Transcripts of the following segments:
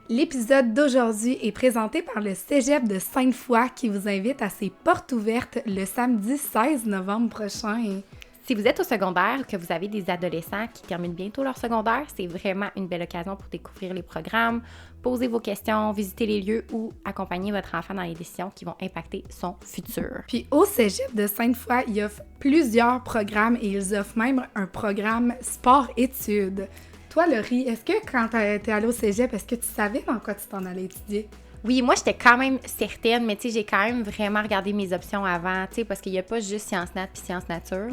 L'épisode d'aujourd'hui est présenté par le Cégep de Sainte-Foy qui vous invite à ses portes ouvertes le samedi 16 novembre prochain. Si vous êtes au secondaire ou que vous avez des adolescents qui terminent bientôt leur secondaire, c'est vraiment une belle occasion pour découvrir les programmes, poser vos questions, visiter les lieux ou accompagner votre enfant dans les décisions qui vont impacter son futur. Puis au Cégep de Sainte-Foy, ils offrent plusieurs programmes et ils offrent même un programme sport-études. Toi, Laurie, est-ce que quand t'es allée au Cégep, est-ce que tu savais dans quoi tu t'en allais étudier? Oui, moi, j'étais quand même certaine, mais tu sais, j'ai quand même vraiment regardé mes options avant, tu sais, parce qu'il n'y a pas juste sciences nat puis sciences nature,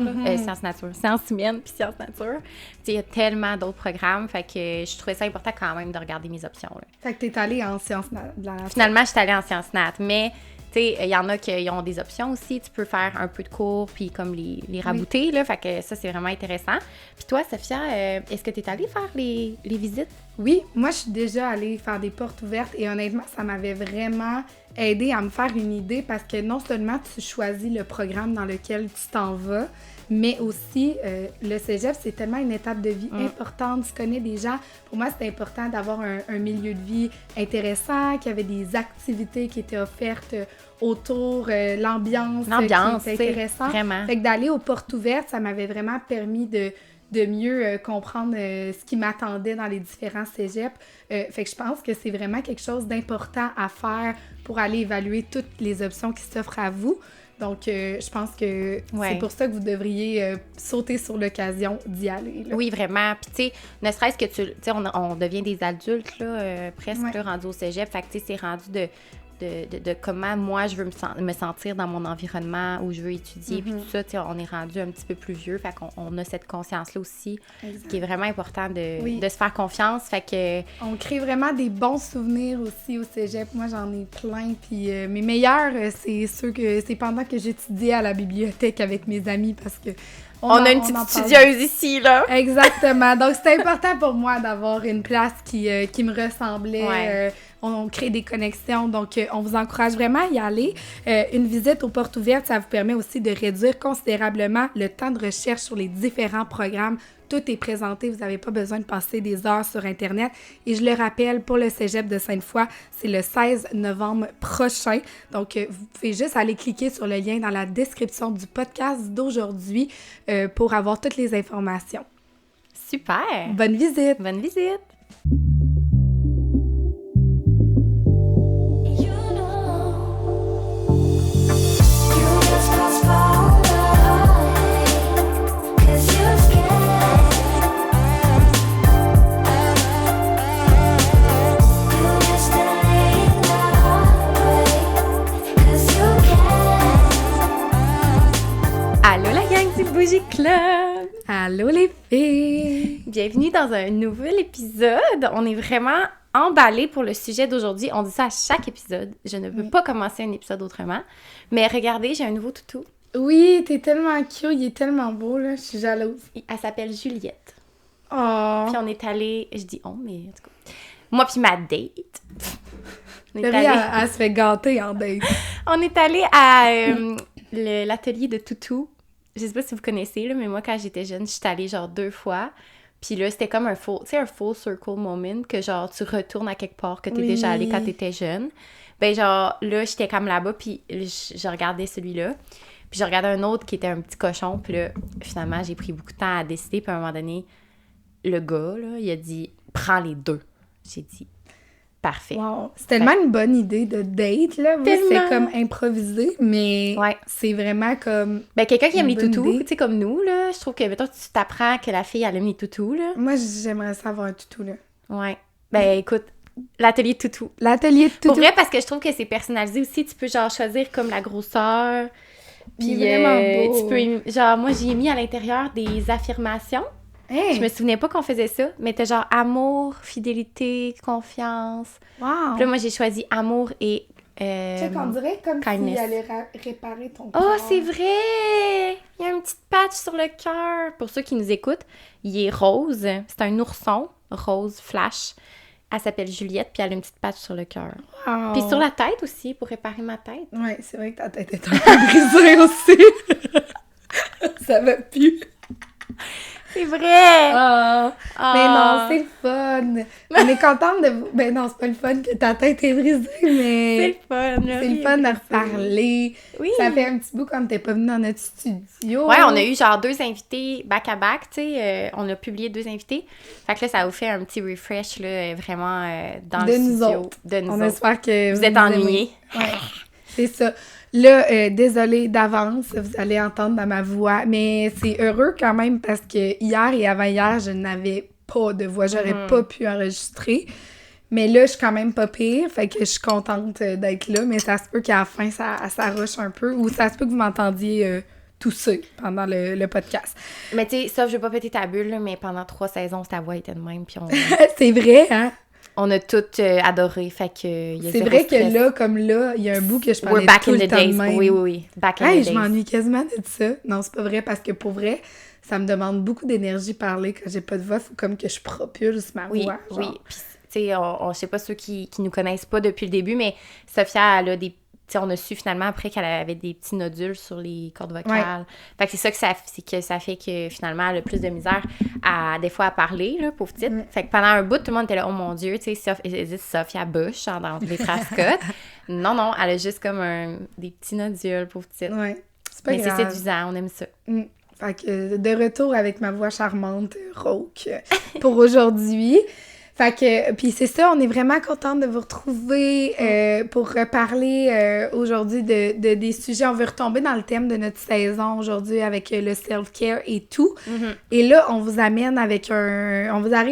sciences humaines puis sciences nature. Tu sais, il y a tellement d'autres programmes, fait que je trouvais ça important quand même de regarder mes options, là. Fait que t'es allée en sciences nat. Finalement, je suis allée en sciences nat, mais tu sais, il y en a qui ont des options aussi. Tu peux faire un peu de cours puis comme les rabouter, là, fait que ça, c'est vraiment intéressant. Puis toi, Sophia, est-ce que tu es allée faire les visites? Oui, moi, je suis déjà allée faire des portes ouvertes et honnêtement, ça m'avait vraiment aidé à me faire une idée parce que non seulement tu choisis le programme dans lequel tu t'en vas, mais aussi, le cégep, c'est tellement une étape de vie importante. Tu connais des gens. Pour moi, c'était important d'avoir un milieu de vie intéressant, qu'il y avait des activités qui étaient offertes autour, l'ambiance qui était intéressante. Vraiment. Fait que d'aller aux portes ouvertes, ça m'avait vraiment permis de mieux comprendre ce qui m'attendait dans les différents cégeps. Fait que je pense que c'est vraiment quelque chose d'important à faire pour aller évaluer toutes les options qui s'offrent à vous. Donc, je pense que c'est pour ça que vous devriez sauter sur l'occasion d'y aller. Là. Oui, vraiment. Puis, tu sais, ne serait-ce que tu sais, on devient des adultes, là, presque, là, rendus au cégep. Fait que, tu sais, c'est rendu de comment moi je veux me sentir dans mon environnement où je veux étudier, puis tout ça, tu sais, on est rendu un petit peu plus vieux, fait qu'on a cette conscience-là aussi, qui est vraiment important de se faire confiance, fait que... On crée vraiment des bons souvenirs aussi au cégep, moi j'en ai plein, puis mes meilleurs, c'est pendant que j'étudiais à la bibliothèque avec mes amis, parce que on a une petite studieuse ici, là! Exactement, donc c'était important pour moi d'avoir une place qui me ressemblait, on crée des connexions, donc on vous encourage vraiment à y aller. Une visite aux portes ouvertes, ça vous permet aussi de réduire considérablement le temps de recherche sur les différents programmes. Tout est présenté, vous n'avez pas besoin de passer des heures sur Internet. Et je le rappelle, pour le Cégep de Sainte-Foy, c'est le 16 novembre prochain. Donc, vous pouvez juste aller cliquer sur le lien dans la description du podcast d'aujourd'hui pour avoir toutes les informations. Super! Bonne visite! Bonne visite! Bougie Club! Allô les filles! Bienvenue dans un nouvel épisode. On est vraiment emballés pour le sujet d'aujourd'hui. On dit ça à chaque épisode. Je ne veux pas commencer un épisode autrement. Mais regardez, j'ai un nouveau toutou. Oui, t'es tellement cute, il est tellement beau, là. Je suis jalouse. Elle s'appelle Juliette. Oh! Puis on est allé, je dis on, mais en tout cas, moi puis ma date. Elle se fait gâter en date. On est allé à l'atelier de toutou. Je sais pas si vous connaissez, là, mais moi, quand j'étais jeune, j'étais allée genre 2 fois. Puis là, c'était comme un full circle moment, que genre, tu retournes à quelque part que t'es déjà allé quand t'étais jeune. Ben genre, là, j'étais comme là-bas, puis je regardais celui-là. Puis je regardais un autre qui était un petit cochon. Puis là, finalement, j'ai pris beaucoup de temps à décider. Puis à un moment donné, le gars, là, il a dit « Prends les 2 ». J'ai dit « Parfait ». Wow. C'est tellement une bonne idée de date, là. C'est comme improvisé, mais c'est vraiment comme... Ben, quelqu'un qui aime les toutous, tu sais, comme nous, là, je trouve que, mettons, tu t'apprends que la fille, elle aime les toutous, là. Moi, j'aimerais ça avoir un toutou, là. Ouais. Ben, écoute, l'atelier de toutou. L'atelier de toutou. Pour vrai, parce que je trouve que c'est personnalisé aussi. Tu peux, genre, choisir comme la grosseur. Puis, vraiment beau. Tu peux... Genre, moi, j'ai mis à l'intérieur des affirmations. Hey. Je me souvenais pas qu'on faisait ça, mais t'as genre amour, fidélité, confiance. Wow! Puis là, moi, j'ai choisi amour et check, on dirait comme kindness. s'il allait réparer ton cœur. Oh, c'est vrai! Il y a une petite patch sur le cœur. Pour ceux qui nous écoutent, il est rose. C'est un ourson, rose flash. Elle s'appelle Juliette, puis elle a une petite patch sur le cœur. Wow. Puis sur la tête aussi, pour réparer ma tête. Ouais, c'est vrai que ta tête est un peu brisée aussi. Ça va plus. C'est vrai! Ah! Mais non, c'est le fun! On est contente de vous... Ben non, c'est pas le fun que ta tête est brisée, mais... C'est le fun, c'est le fun de reparler. Oui! Ça fait un petit bout comme t'es pas venue dans notre studio. Ouais, on a eu genre 2 invités back-à-back, tu sais. On a publié 2 invités. Fait que là, ça vous fait un petit refresh, là, vraiment dans le studio. De nous autres. On espère que vous êtes ennuyés. Ouais, c'est ça. Là, désolée d'avance, vous allez entendre dans ma voix, mais c'est heureux quand même parce que hier et avant-hier, je n'avais pas de voix, j'aurais pas pu enregistrer. Mais là, je suis quand même pas pire, fait que je suis contente d'être là, mais ça se peut qu'à la fin, ça rush un peu, ou ça se peut que vous m'entendiez tousser pendant le podcast. Mais tu sais, sauf je vais pas péter ta bulle, là, mais pendant 3 saisons, ta voix était de même, puis on... C'est vrai, hein? On a toutes adoré, fait que... C'est vrai stress. Que là, comme là, il y a un bout que je parlais tout le temps de même. Oui. Back in the days. Je m'ennuie quasiment de ça. Non, c'est pas vrai, parce que pour vrai, ça me demande beaucoup d'énergie parler quand j'ai pas de voix. Faut comme que je propulse ma voix. Genre. Oui, puis tu sais, je sais pas ceux qui nous connaissent pas depuis le début, mais Sophia, elle a des... Tu sais, on a su finalement après qu'elle avait des petits nodules sur les cordes vocales. Ouais. Fait que c'est ça fait que finalement, elle a plus de misère des fois à parler, là, pauvre petite. Fait que pendant un bout, tout le monde était là, oh mon Dieu, tu sais, Sophia Bush, hein, dans les Trascottes. non, elle a juste comme des petits nodules, pauvre petite. Ouais, c'est pas grave. Mais c'est séduisant, on aime ça. Fait que de retour avec ma voix charmante, rauque, pour aujourd'hui. Fait que, puis c'est ça, on est vraiment contente de vous retrouver pour reparler aujourd'hui de des sujets. On veut retomber dans le thème de notre saison aujourd'hui avec le self-care et tout. Et là, on vous arrive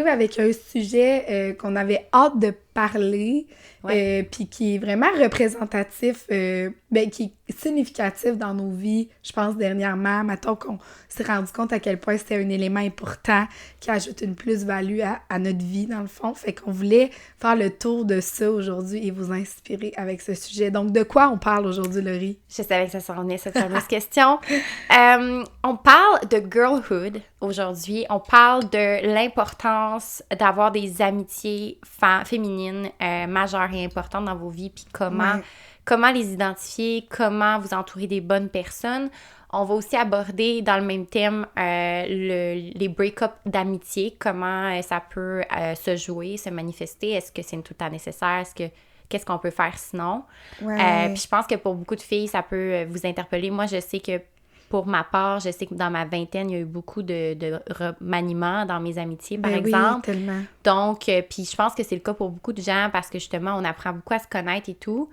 avec un sujet qu'on avait hâte de parler, puis qui est vraiment représentatif, qui est significatif dans nos vies, je pense, dernièrement. Mettons qu'on s'est rendu compte à quel point c'était un élément important qui ajoute une plus-value à notre vie, dans le fond. Fait qu'on voulait faire le tour de ça aujourd'hui et vous inspirer avec ce sujet. Donc, de quoi on parle aujourd'hui, Laurie? Je savais que ça s'en venait, cette fameuse question. On parle de girlhood aujourd'hui. On parle de l'importance d'avoir des amitiés féminines majeures et importantes dans vos vies, puis comment les identifier, comment vous entourer des bonnes personnes. On va aussi aborder dans le même thème les break-up d'amitié, comment ça peut se jouer, se manifester. Est-ce que c'est tout le temps nécessaire? Qu'est-ce qu'on peut faire sinon? Puis je pense que pour beaucoup de filles, ça peut vous interpeller. Moi, je sais que pour ma part, je sais que dans ma vingtaine, il y a eu beaucoup de remaniements dans mes amitiés, par exemple. Oui, tellement. Donc, puis je pense que c'est le cas pour beaucoup de gens parce que justement, on apprend beaucoup à se connaître et tout.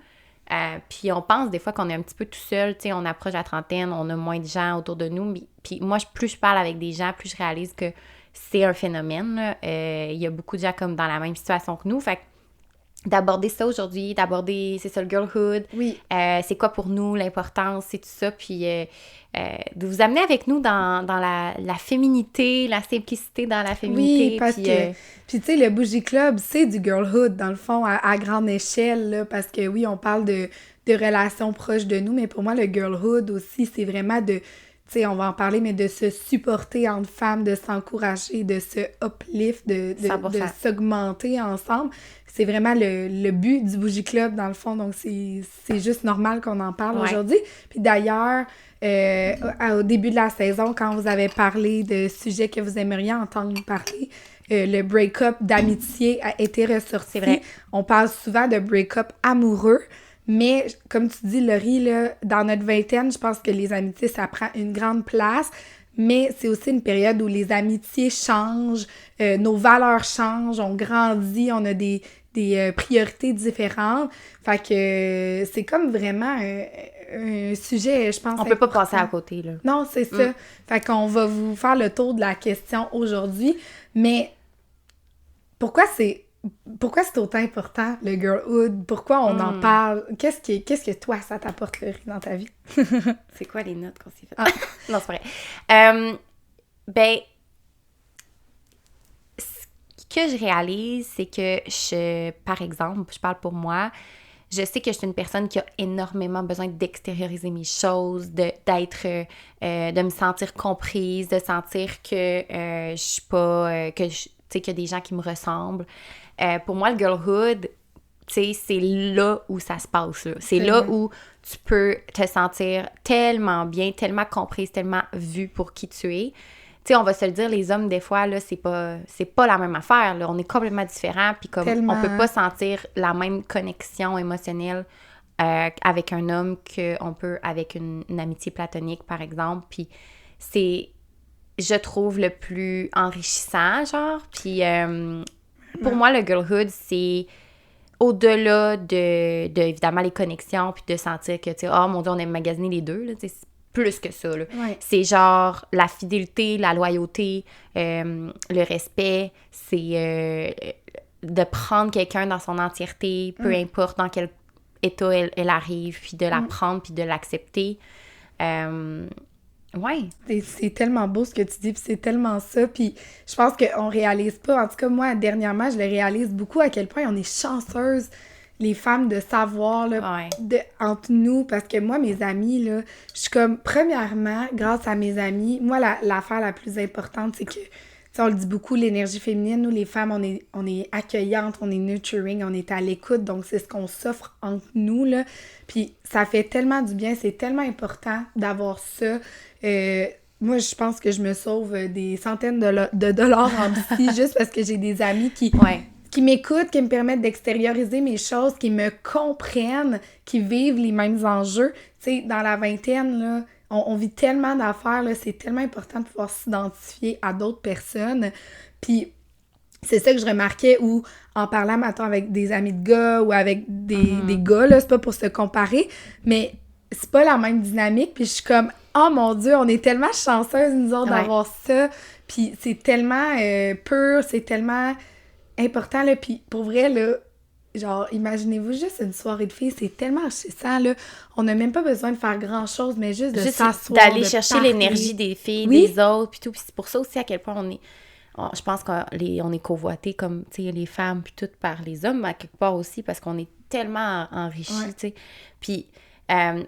Puis on pense des fois qu'on est un petit peu tout seul, tu sais, on approche la trentaine, on a moins de gens autour de nous. Puis moi, plus je parle avec des gens, plus je réalise que c'est un phénomène. Il y a beaucoup de gens comme dans la même situation que nous. Fait que d'aborder ça aujourd'hui, c'est ça, le girlhood. Oui. C'est quoi pour nous, l'importance, c'est tout ça. Puis de vous amener avec nous dans la féminité, la simplicité dans la féminité. Oui, parce que... Puis tu sais, le Bougie Club, c'est du girlhood, dans le fond, à grande échelle, là, parce que oui, on parle de relations proches de nous, mais pour moi, le girlhood aussi, c'est vraiment de... Tu sais, on va en parler, mais de se supporter entre femmes, de s'encourager, de se uplift, de s'augmenter ensemble. C'est vraiment le but du Bougie Club, dans le fond. Donc, c'est juste normal qu'on en parle aujourd'hui. Puis d'ailleurs, au début de la saison, quand vous avez parlé de sujets que vous aimeriez entendre parler, le break-up d'amitié a été ressorti. C'est vrai. On parle souvent de break-up amoureux. Mais, comme tu dis, Laurie, là, dans notre vingtaine, je pense que les amitiés, ça prend une grande place. Mais c'est aussi une période où les amitiés changent, nos valeurs changent, on grandit, on a des priorités différentes. Fait que c'est comme vraiment un sujet, je pense... On peut pas passer à côté, là. Non, c'est ça. Fait qu'on va vous faire le tour de la question aujourd'hui. Mais pourquoi c'est autant important, le girlhood? Pourquoi on en parle? Qu'est-ce que toi, ça t'apporte, Laurie, dans ta vie? C'est quoi les notes qu'on s'est faites? Non, c'est vrai. Ce que je réalise, c'est que par exemple, je parle pour moi, je sais que je suis une personne qui a énormément besoin d'extérioriser mes choses, de me sentir comprise, de sentir que je suis pas... tu sais, qu'il y a des gens qui me ressemblent. Pour moi, le girlhood, tu sais, c'est là où ça se passe, là. C'est là où tu peux te sentir tellement bien, tellement comprise, tellement vue pour qui tu es. Tu sais, on va se le dire, les hommes, des fois, là, c'est pas la même affaire, là. On est complètement différents, puis comme Tellement. on peut pas sentir la même connexion émotionnelle avec un homme qu'on peut avec une amitié platonique, par exemple. Puis c'est, je trouve, le plus enrichissant, genre. Puis pour moi, le girlhood, c'est au-delà de évidemment, les connexions, puis de sentir que, tu sais, oh mon Dieu, on aime magasiner les deux, là, tu sais, c'est plus que ça, là. Ouais. C'est genre la fidélité, la loyauté, le respect, c'est de prendre quelqu'un dans son entièreté, peu importe dans quel état elle arrive, puis de la prendre, puis de l'accepter. Ouais. C'est tellement beau ce que tu dis, puis c'est tellement ça, puis je pense qu'on réalise pas, en tout cas moi, dernièrement, je le réalise beaucoup à quel point on est chanceuses, les femmes, de savoir, là, entre nous, parce que moi, mes amis, là, je suis comme, premièrement, grâce à mes amis, moi, l'affaire la plus importante, c'est que, tu sais, on le dit beaucoup, l'énergie féminine, nous, les femmes, on est accueillantes, on est nurturing, on est à l'écoute, donc c'est ce qu'on s'offre entre nous, là, puis ça fait tellement du bien, c'est tellement important d'avoir ça. Moi, je pense que je me sauve des centaines de dollars en psy juste parce que j'ai des amis qui m'écoutent, qui me permettent d'extérioriser mes choses, qui me comprennent, qui vivent les mêmes enjeux. Tu sais, dans la vingtaine, là, on vit tellement d'affaires, là, c'est tellement important de pouvoir s'identifier à d'autres personnes. Puis c'est ça que je remarquais, ou en parlant maintenant avec des amis de gars ou avec des gars, là, c'est pas pour se comparer, mais c'est pas la même dynamique. Puis je suis comme, oh mon Dieu, on est tellement chanceuses, nous autres, d'avoir ça. Puis c'est tellement pur, c'est tellement important, là. Puis pour vrai, là, genre, imaginez-vous juste une soirée de filles, c'est tellement enrichissant, là. On n'a même pas besoin de faire grand-chose, mais juste de s'asseoir, d'aller chercher parler. L'énergie des filles, des autres, puis tout. Puis c'est pour ça aussi à quel point on est... Je pense qu'on est convoités comme, tu sais, les femmes, puis tout, par les hommes, à quelque part aussi, parce qu'on est tellement enrichis, tu sais. Puis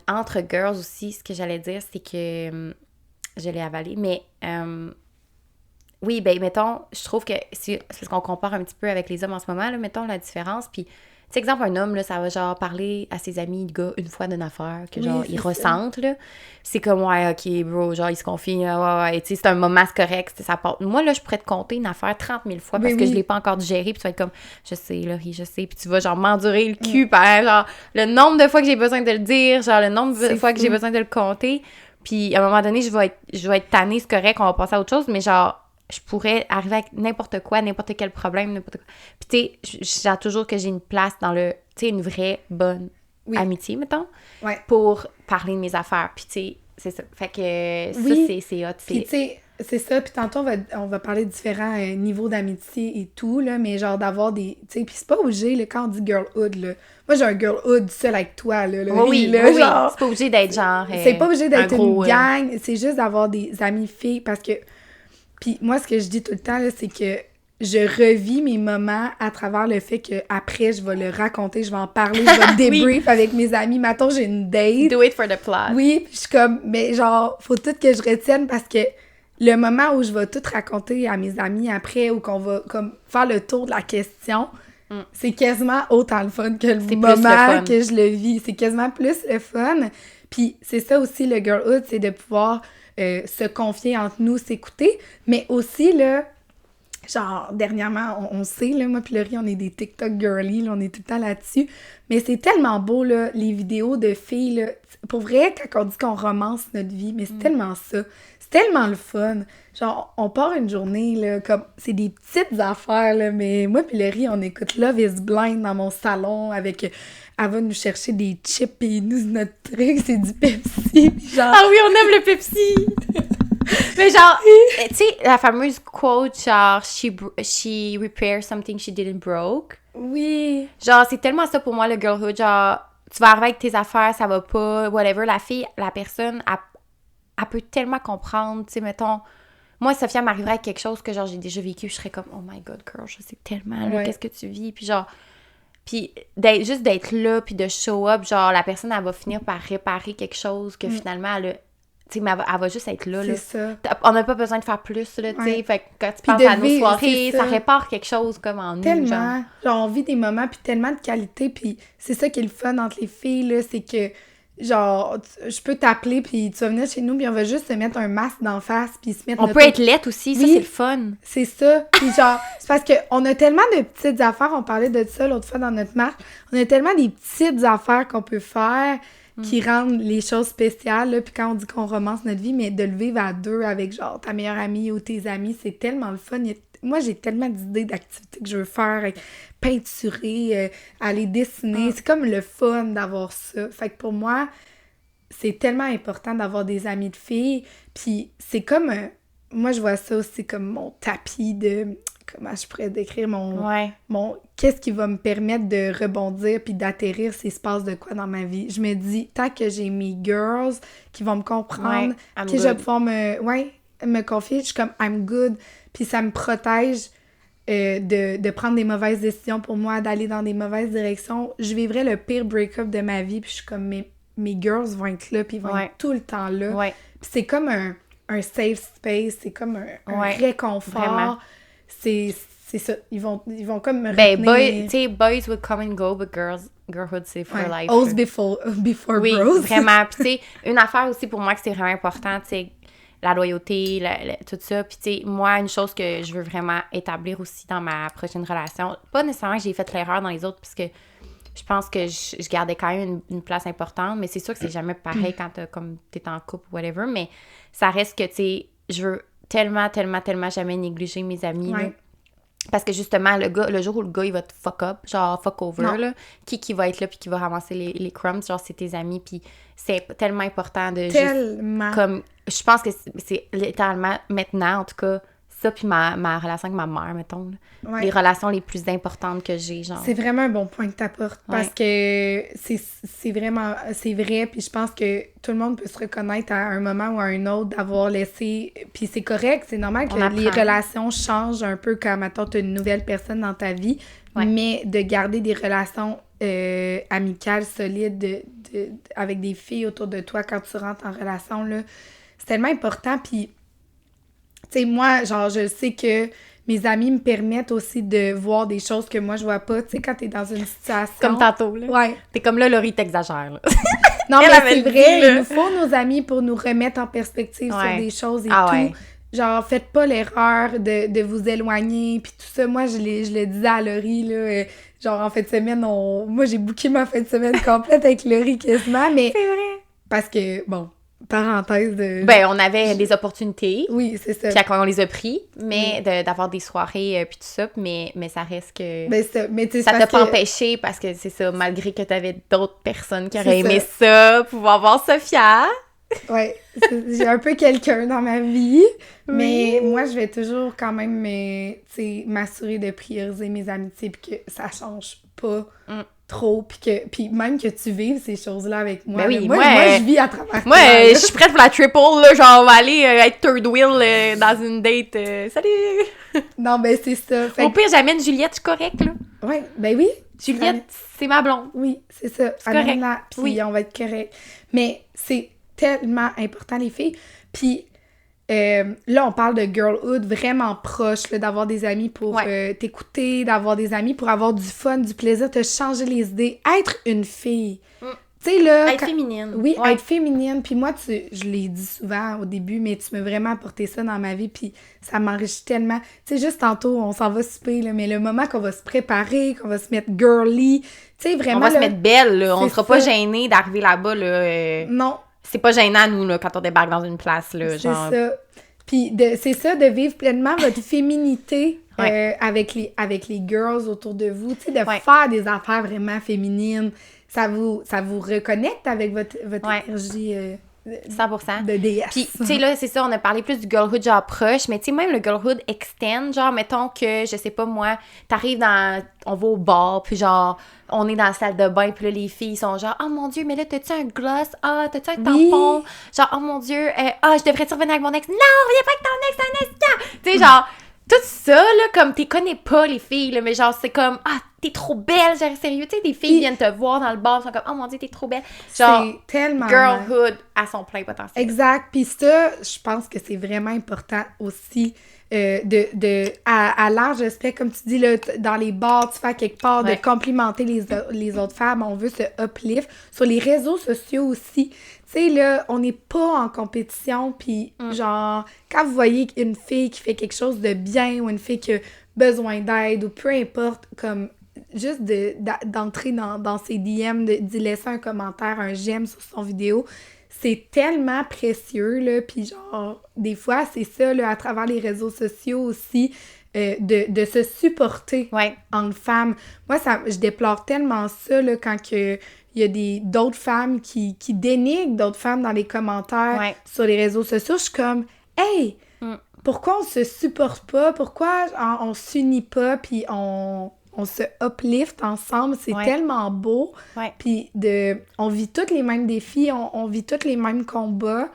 entre girls aussi, ce que j'allais dire, c'est que... je l'ai avalé, mais... oui, ben mettons, je trouve que c'est parce qu'on compare un petit peu avec les hommes en ce moment, là, mettons la différence, puis, tu sais, exemple, un homme, là, ça va genre parler à ses amis de gars une fois d'une affaire, que genre, ils ressentent, là. C'est comme, ouais, OK, bro, genre, ils se confient, ouais, tu sais, c'est un moment, c'est correct, ça part. Moi, là, je pourrais te compter une affaire 30 000 fois parce que je l'ai pas encore digérée, puis tu vas être comme, je sais, Laurie, je sais, puis tu vas, genre, m'endurer le cul par, genre, le nombre de fois que j'ai besoin de le dire, genre, le nombre de fois que j'ai besoin de le compter, puis à un moment donné, je vais être tannée, c'est correct, on va passer à autre chose, mais genre, je pourrais arriver avec n'importe quoi, n'importe quel problème, n'importe quoi. Puis, tu sais, j'ai toujours que j'ai une place dans le... Tu sais, une vraie bonne amitié, mettons, pour parler de mes affaires. Puis, tu sais, c'est ça. Fait que ça, c'est hot. Puis, tu sais, c'est ça. Puis, tantôt, on va parler de différents niveaux d'amitié et tout, là, mais genre d'avoir des... Tu sais, puis c'est pas obligé, là, quand on dit girlhood, là. Moi, j'ai un girlhood seul avec toi, là. Oui, genre, c'est pas obligé d'être genre... c'est pas obligé d'être une gang. C'est juste d'avoir des amis filles, parce que... Puis moi, ce que je dis tout le temps, là, c'est que je revis mes moments à travers le fait qu'après, je vais le raconter, je vais en parler, je vais débrief avec mes amis. Mettons, j'ai une date. Do it for the plot. Oui, puis je suis comme, mais genre, faut tout que je retienne, parce que le moment où je vais tout raconter à mes amis après, ou qu'on va comme faire le tour de la question, c'est quasiment autant le fun que le moment que je le vis. C'est quasiment plus le fun. Puis c'est ça aussi, le girlhood, c'est de pouvoir... se confier entre nous, s'écouter, mais aussi, là, genre, dernièrement, on sait, là, moi puis Laurie, on est des TikTok girly, là, on est tout le temps là-dessus, mais c'est tellement beau, là, les vidéos de filles, là, pour vrai, quand on dit qu'on romance notre vie, mais c'est tellement ça, c'est tellement le fun, genre, on part une journée, là, comme, c'est des petites affaires, là, mais moi puis Laurie, on écoute Love is Blind dans mon salon, avec... Elle va nous chercher des chips, et nous, notre truc, c'est du Pepsi. Genre... Ah oui, on aime le Pepsi! Mais genre, tu sais, la fameuse quote, genre, she repairs something she didn't broke. Oui. Genre, c'est tellement ça pour moi, le girlhood. Genre, tu vas arriver avec tes affaires, ça va pas, whatever. La fille, la personne, elle peut tellement comprendre. Tu sais, mettons, moi, Sophia m'arriverait avec quelque chose que, genre, j'ai déjà vécu, je serais comme, oh my god, girl, je sais tellement, là, qu'est-ce que tu vis? Puis genre... Puis juste d'être là, puis de show up, genre, la personne, elle va finir par réparer quelque chose que finalement, elle a... Tu sais, mais elle va juste être là, là. C'est ça. On n'a pas besoin de faire plus, là, tu sais. Fait que quand tu penses à nos soirées, ça répare quelque chose comme en nous, tellement. Genre, on vit des moments, puis tellement de qualité, puis c'est ça qui est le fun entre les filles, là, c'est que genre, je peux t'appeler, puis tu vas venir chez nous, puis on va juste se mettre un masque d'en face, puis se mettre... On peut être laite aussi, ça, c'est le fun. C'est ça. Puis genre, c'est parce qu'on a tellement de petites affaires, on parlait de ça l'autre fois dans notre marche, on a tellement des petites affaires qu'on peut faire qui rendent les choses spéciales, là, puis quand on dit qu'on romance notre vie, mais de le vivre à deux avec, genre, ta meilleure amie ou tes amis, c'est tellement le fun. Moi, j'ai tellement d'idées d'activités que je veux faire, peinturer, aller dessiner. C'est comme le fun d'avoir ça. Fait que pour moi, c'est tellement important d'avoir des amis de filles. Puis c'est comme... moi, je vois ça aussi comme mon tapis de... Comment je pourrais décrire mon qu'est-ce qui va me permettre de rebondir puis d'atterrir s'il se passe de quoi dans ma vie. Je me dis, tant que j'ai mes girls qui vont me comprendre, que je vais pouvoir me confier, je suis comme « I'm good ». Puis ça me protège de prendre des mauvaises décisions pour moi, d'aller dans des mauvaises directions. Je vivrais le pire break-up de ma vie, puis je suis comme mes girls vont être là, puis ils vont être tout le temps là. Ouais. Puis c'est comme un safe space, c'est comme un réconfort. Vraiment. C'est ça. Ils vont comme me retenir. Tu sais, boys would come and go, but girlhood, c'est for life. Always before oui, bros. Vraiment. Puis tu sais, une affaire aussi pour moi que c'est vraiment important, tu sais, la loyauté, tout ça. Puis, tu sais, moi, une chose que je veux vraiment établir aussi dans ma prochaine relation, pas nécessairement que j'ai fait l'erreur dans les autres, parce que je pense que je gardais quand même une place importante, mais c'est sûr que c'est jamais pareil quand t'es en couple ou whatever, mais ça reste que, tu sais, je veux tellement jamais négliger mes amis, là. Parce que justement, le jour où le gars, il va te fuck up, genre fuck over, là, qui va être là puis qui va ramasser les crumbs, genre c'est tes amis, puis c'est tellement important de tellement. Juste... Comme, je pense que c'est littéralement maintenant, en tout cas, ça puis ma relation avec ma mère, mettons, les relations les plus importantes que j'ai, genre. C'est vraiment un bon point que t'apportes, parce que c'est vraiment, c'est vrai, puis je pense que tout le monde peut se reconnaître à un moment ou à un autre d'avoir laissé, puis c'est correct, c'est normal que les relations changent un peu quand, mettons, t'as une nouvelle personne dans ta vie, mais de garder des relations amicales, solides, avec des filles autour de toi quand tu rentres en relation, là, c'est tellement important, puis tu sais, moi, genre, je sais que mes amis me permettent aussi de voir des choses que moi, je vois pas. Tu sais, quand t'es dans une situation... Comme tantôt, là. Ouais. T'es comme là, Laurie, t'exagère, là. Non, mais c'est vrai, il nous faut nos amis pour nous remettre en perspective sur des choses et tout. Ouais. Genre, faites pas l'erreur de vous éloigner, puis tout ça. Moi, je le disais à Laurie, là, genre, en fin de semaine, moi, j'ai booké ma fin de semaine complète avec Laurie quasiment, mais... C'est vrai. Parce que, bon... Parenthèse de... Ben, on avait des opportunités. Oui, c'est ça. Puis quand on les a pris, mais d'avoir des soirées puis tout ça, mais ça reste que... Ben, ça t'a pas empêché parce que c'est ça, malgré que t'avais d'autres personnes qui auraient aimé ça, pouvoir voir Sophia. Ouais, j'ai un peu quelqu'un dans ma vie, mais moi, je vais toujours quand même m'assurer de prioriser mes amitiés puis que ça change pas trop, puis même que tu vives ces choses-là avec moi. Ben oui, moi, je vis à travers moi, je suis prête pour la triple, là, genre, on va aller être third wheel dans une date. Salut! Non, ben c'est ça. Au pire, j'amène Juliette, je suis correcte, là. Ouais, ben oui. Juliette, c'est ma blonde. Oui, c'est ça. C'est correct. Puis on va être correct. Mais c'est tellement important, les filles. Puis là, on parle de girlhood vraiment proche, là, d'avoir des amis pour t'écouter, d'avoir des amis pour avoir du fun, du plaisir, te changer les idées. Être une fille. Tu sais, là... Être féminine. Oui, être féminine. Puis moi, je l'ai dit souvent au début, mais tu m'as vraiment apporté ça dans ma vie, puis ça m'enrichit tellement. Tu sais, juste tantôt, on s'en va souper, là, mais le moment qu'on va se préparer, qu'on va se mettre girly, tu sais, vraiment... On va se mettre belle, là. On sera pas gênés d'arriver là-bas, là. Non. C'est pas gênant, nous, là, quand on débarque dans une place, là, genre... C'est ça. Puis c'est ça, de vivre pleinement votre féminité avec les girls autour de vous, tu sais, de faire des affaires vraiment féminines. Ça vous reconnecte avec votre énergie 100%. de déesse. Puis, tu sais, là, c'est ça, on a parlé plus du girlhood genre proche, mais tu sais, même le girlhood extend, genre, mettons que, je sais pas moi, t'arrives on va au bar, puis genre, on est dans la salle de bain, puis là, les filles sont genre, oh mon Dieu, mais là, t'as-tu un gloss? Ah, t'as-tu un tampon? Genre, oh mon Dieu, je devrais-tu revenir avec mon ex? Non, reviens pas avec ton ex, c'est un ex! Tu sais, genre, tout ça, là, comme, t'es connais pas, les filles, là, mais genre, c'est comme, t'es trop belle, genre, sérieux, tu sais, des filles viennent te voir dans le bar, sont comme, oh mon Dieu, t'es trop belle. Genre, c'est tellement... girlhood à son plein potentiel. Exact. Puis ça, je pense que c'est vraiment important aussi à large respect, comme tu dis, là, dans les bars, tu fais quelque part, de complimenter les autres femmes. On veut se uplift. Sur les réseaux sociaux aussi. Tu sais, là, on n'est pas en compétition. Puis, genre, quand vous voyez une fille qui fait quelque chose de bien ou une fille qui a besoin d'aide ou peu importe, comme juste d'entrer dans ses DM, d'y laisser un commentaire, un j'aime sur son vidéo, c'est tellement précieux, là, puis genre, des fois, c'est ça, là, à travers les réseaux sociaux aussi, de se supporter entre femmes. Moi, je déplore tellement ça, là, quand il y a d'autres femmes qui dénigrent d'autres femmes dans les commentaires sur les réseaux sociaux. Je suis comme, hey, pourquoi on se supporte pas? Pourquoi on s'unit pas, puis on se uplift ensemble, c'est tellement beau. Puis on vit tous les mêmes défis, on vit tous les mêmes combats.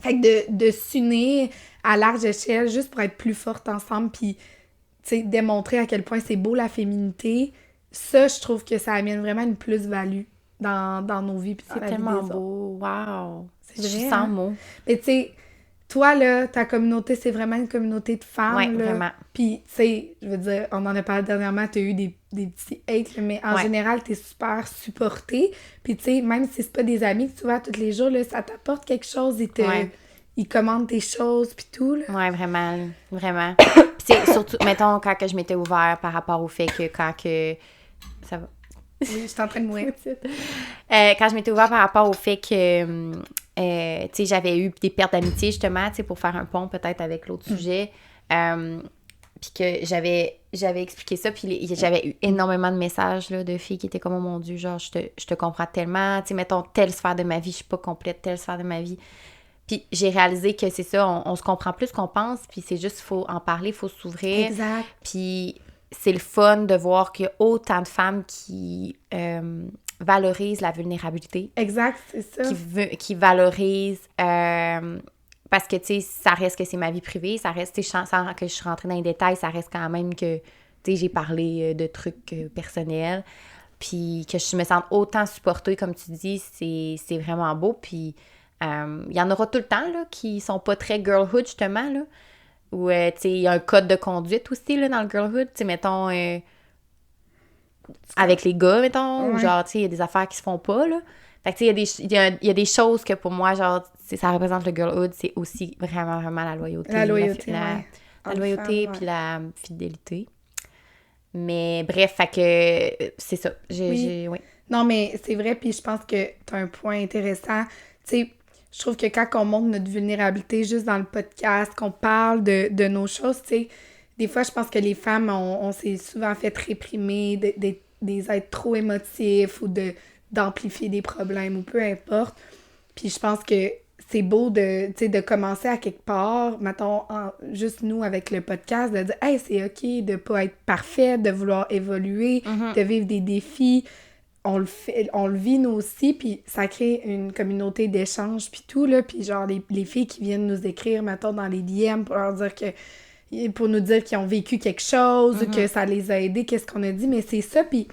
Fait que de s'unir à large échelle juste pour être plus fortes ensemble, puis démontrer à quel point c'est beau la féminité, ça, je trouve que ça amène vraiment une plus-value dans nos vies. Puis c'est tellement beau. Wow! C'est vrai, je sens mots. Mais tu sais, toi, là, ta communauté, c'est vraiment une communauté de femmes. Oui, là. vraiment. Puis, tu sais, je veux dire, on en a parlé dernièrement, t'as eu des petits hates, là, mais en général, t'es super supportée. Puis, tu sais, même si c'est pas des amis que tu vois tous les jours, là, ça t'apporte quelque chose, ils commandent tes choses, puis tout, là. Oui, vraiment, vraiment. Puis c'est surtout, mettons, quand que je m'étais ouvert par rapport au fait que Ça va? Oui, je suis en train de mourir. Quand je m'étais ouvert par rapport au fait que... tu sais, j'avais eu des pertes d'amitié, justement, tu sais, pour faire un pont peut-être avec l'autre sujet. Puis que j'avais expliqué ça, puis j'avais eu énormément de messages, là, de filles qui étaient comme, oh mon Dieu, genre, je te comprends tellement, tu sais, mettons, telle sphère de ma vie, je suis pas complète, telle sphère de ma vie. Puis j'ai réalisé que c'est ça, on se comprend plus qu'on pense, puis c'est juste, il faut en parler, il faut s'ouvrir. Exact. Puis c'est le fun de voir qu'il y a autant de femmes qui... valorise la vulnérabilité. Exact, c'est ça. Qui valorise... parce que, tu sais, ça reste que c'est ma vie privée, ça reste, tu sais, sans que je suis rentrée dans les détails, ça reste quand même que, tu sais, j'ai parlé de trucs personnels, puis que je me sente autant supportée, comme tu dis, c'est vraiment beau, puis il y en aura tout le temps, là, qui sont pas très girlhood, justement, là, où, tu sais, il y a un code de conduite aussi, là, dans le girlhood, tu sais, mettons... avec les gars, mettons, ou genre, tu sais, il y a des affaires qui se font pas, là. Fait que, tu sais, il y a des choses que pour moi, genre, ça représente le girlhood, c'est aussi vraiment, vraiment la loyauté. La loyauté, la loyauté, puis la fidélité. Mais bref, fait que c'est ça. Oui. Non, mais c'est vrai, puis je pense que t'as un point intéressant. Tu sais, je trouve que quand on montre notre vulnérabilité juste dans le podcast, qu'on parle de nos choses, tu sais, des fois, je pense que les femmes, on s'est souvent fait réprimer, des êtres trop émotifs ou d'amplifier des problèmes ou peu importe. Puis je pense que c'est beau de commencer à quelque part, mettons, juste nous avec le podcast, de dire « Hey, c'est OK de pas être parfaite, de vouloir évoluer, de vivre des défis. » On le vit nous aussi, puis ça crée une communauté d'échange, puis tout, là. Puis genre, les filles qui viennent nous écrire, mettons, dans les DM pour leur dire pour nous dire qu'ils ont vécu quelque chose ou que ça les a aidés, qu'est-ce qu'on a dit, mais c'est ça, puis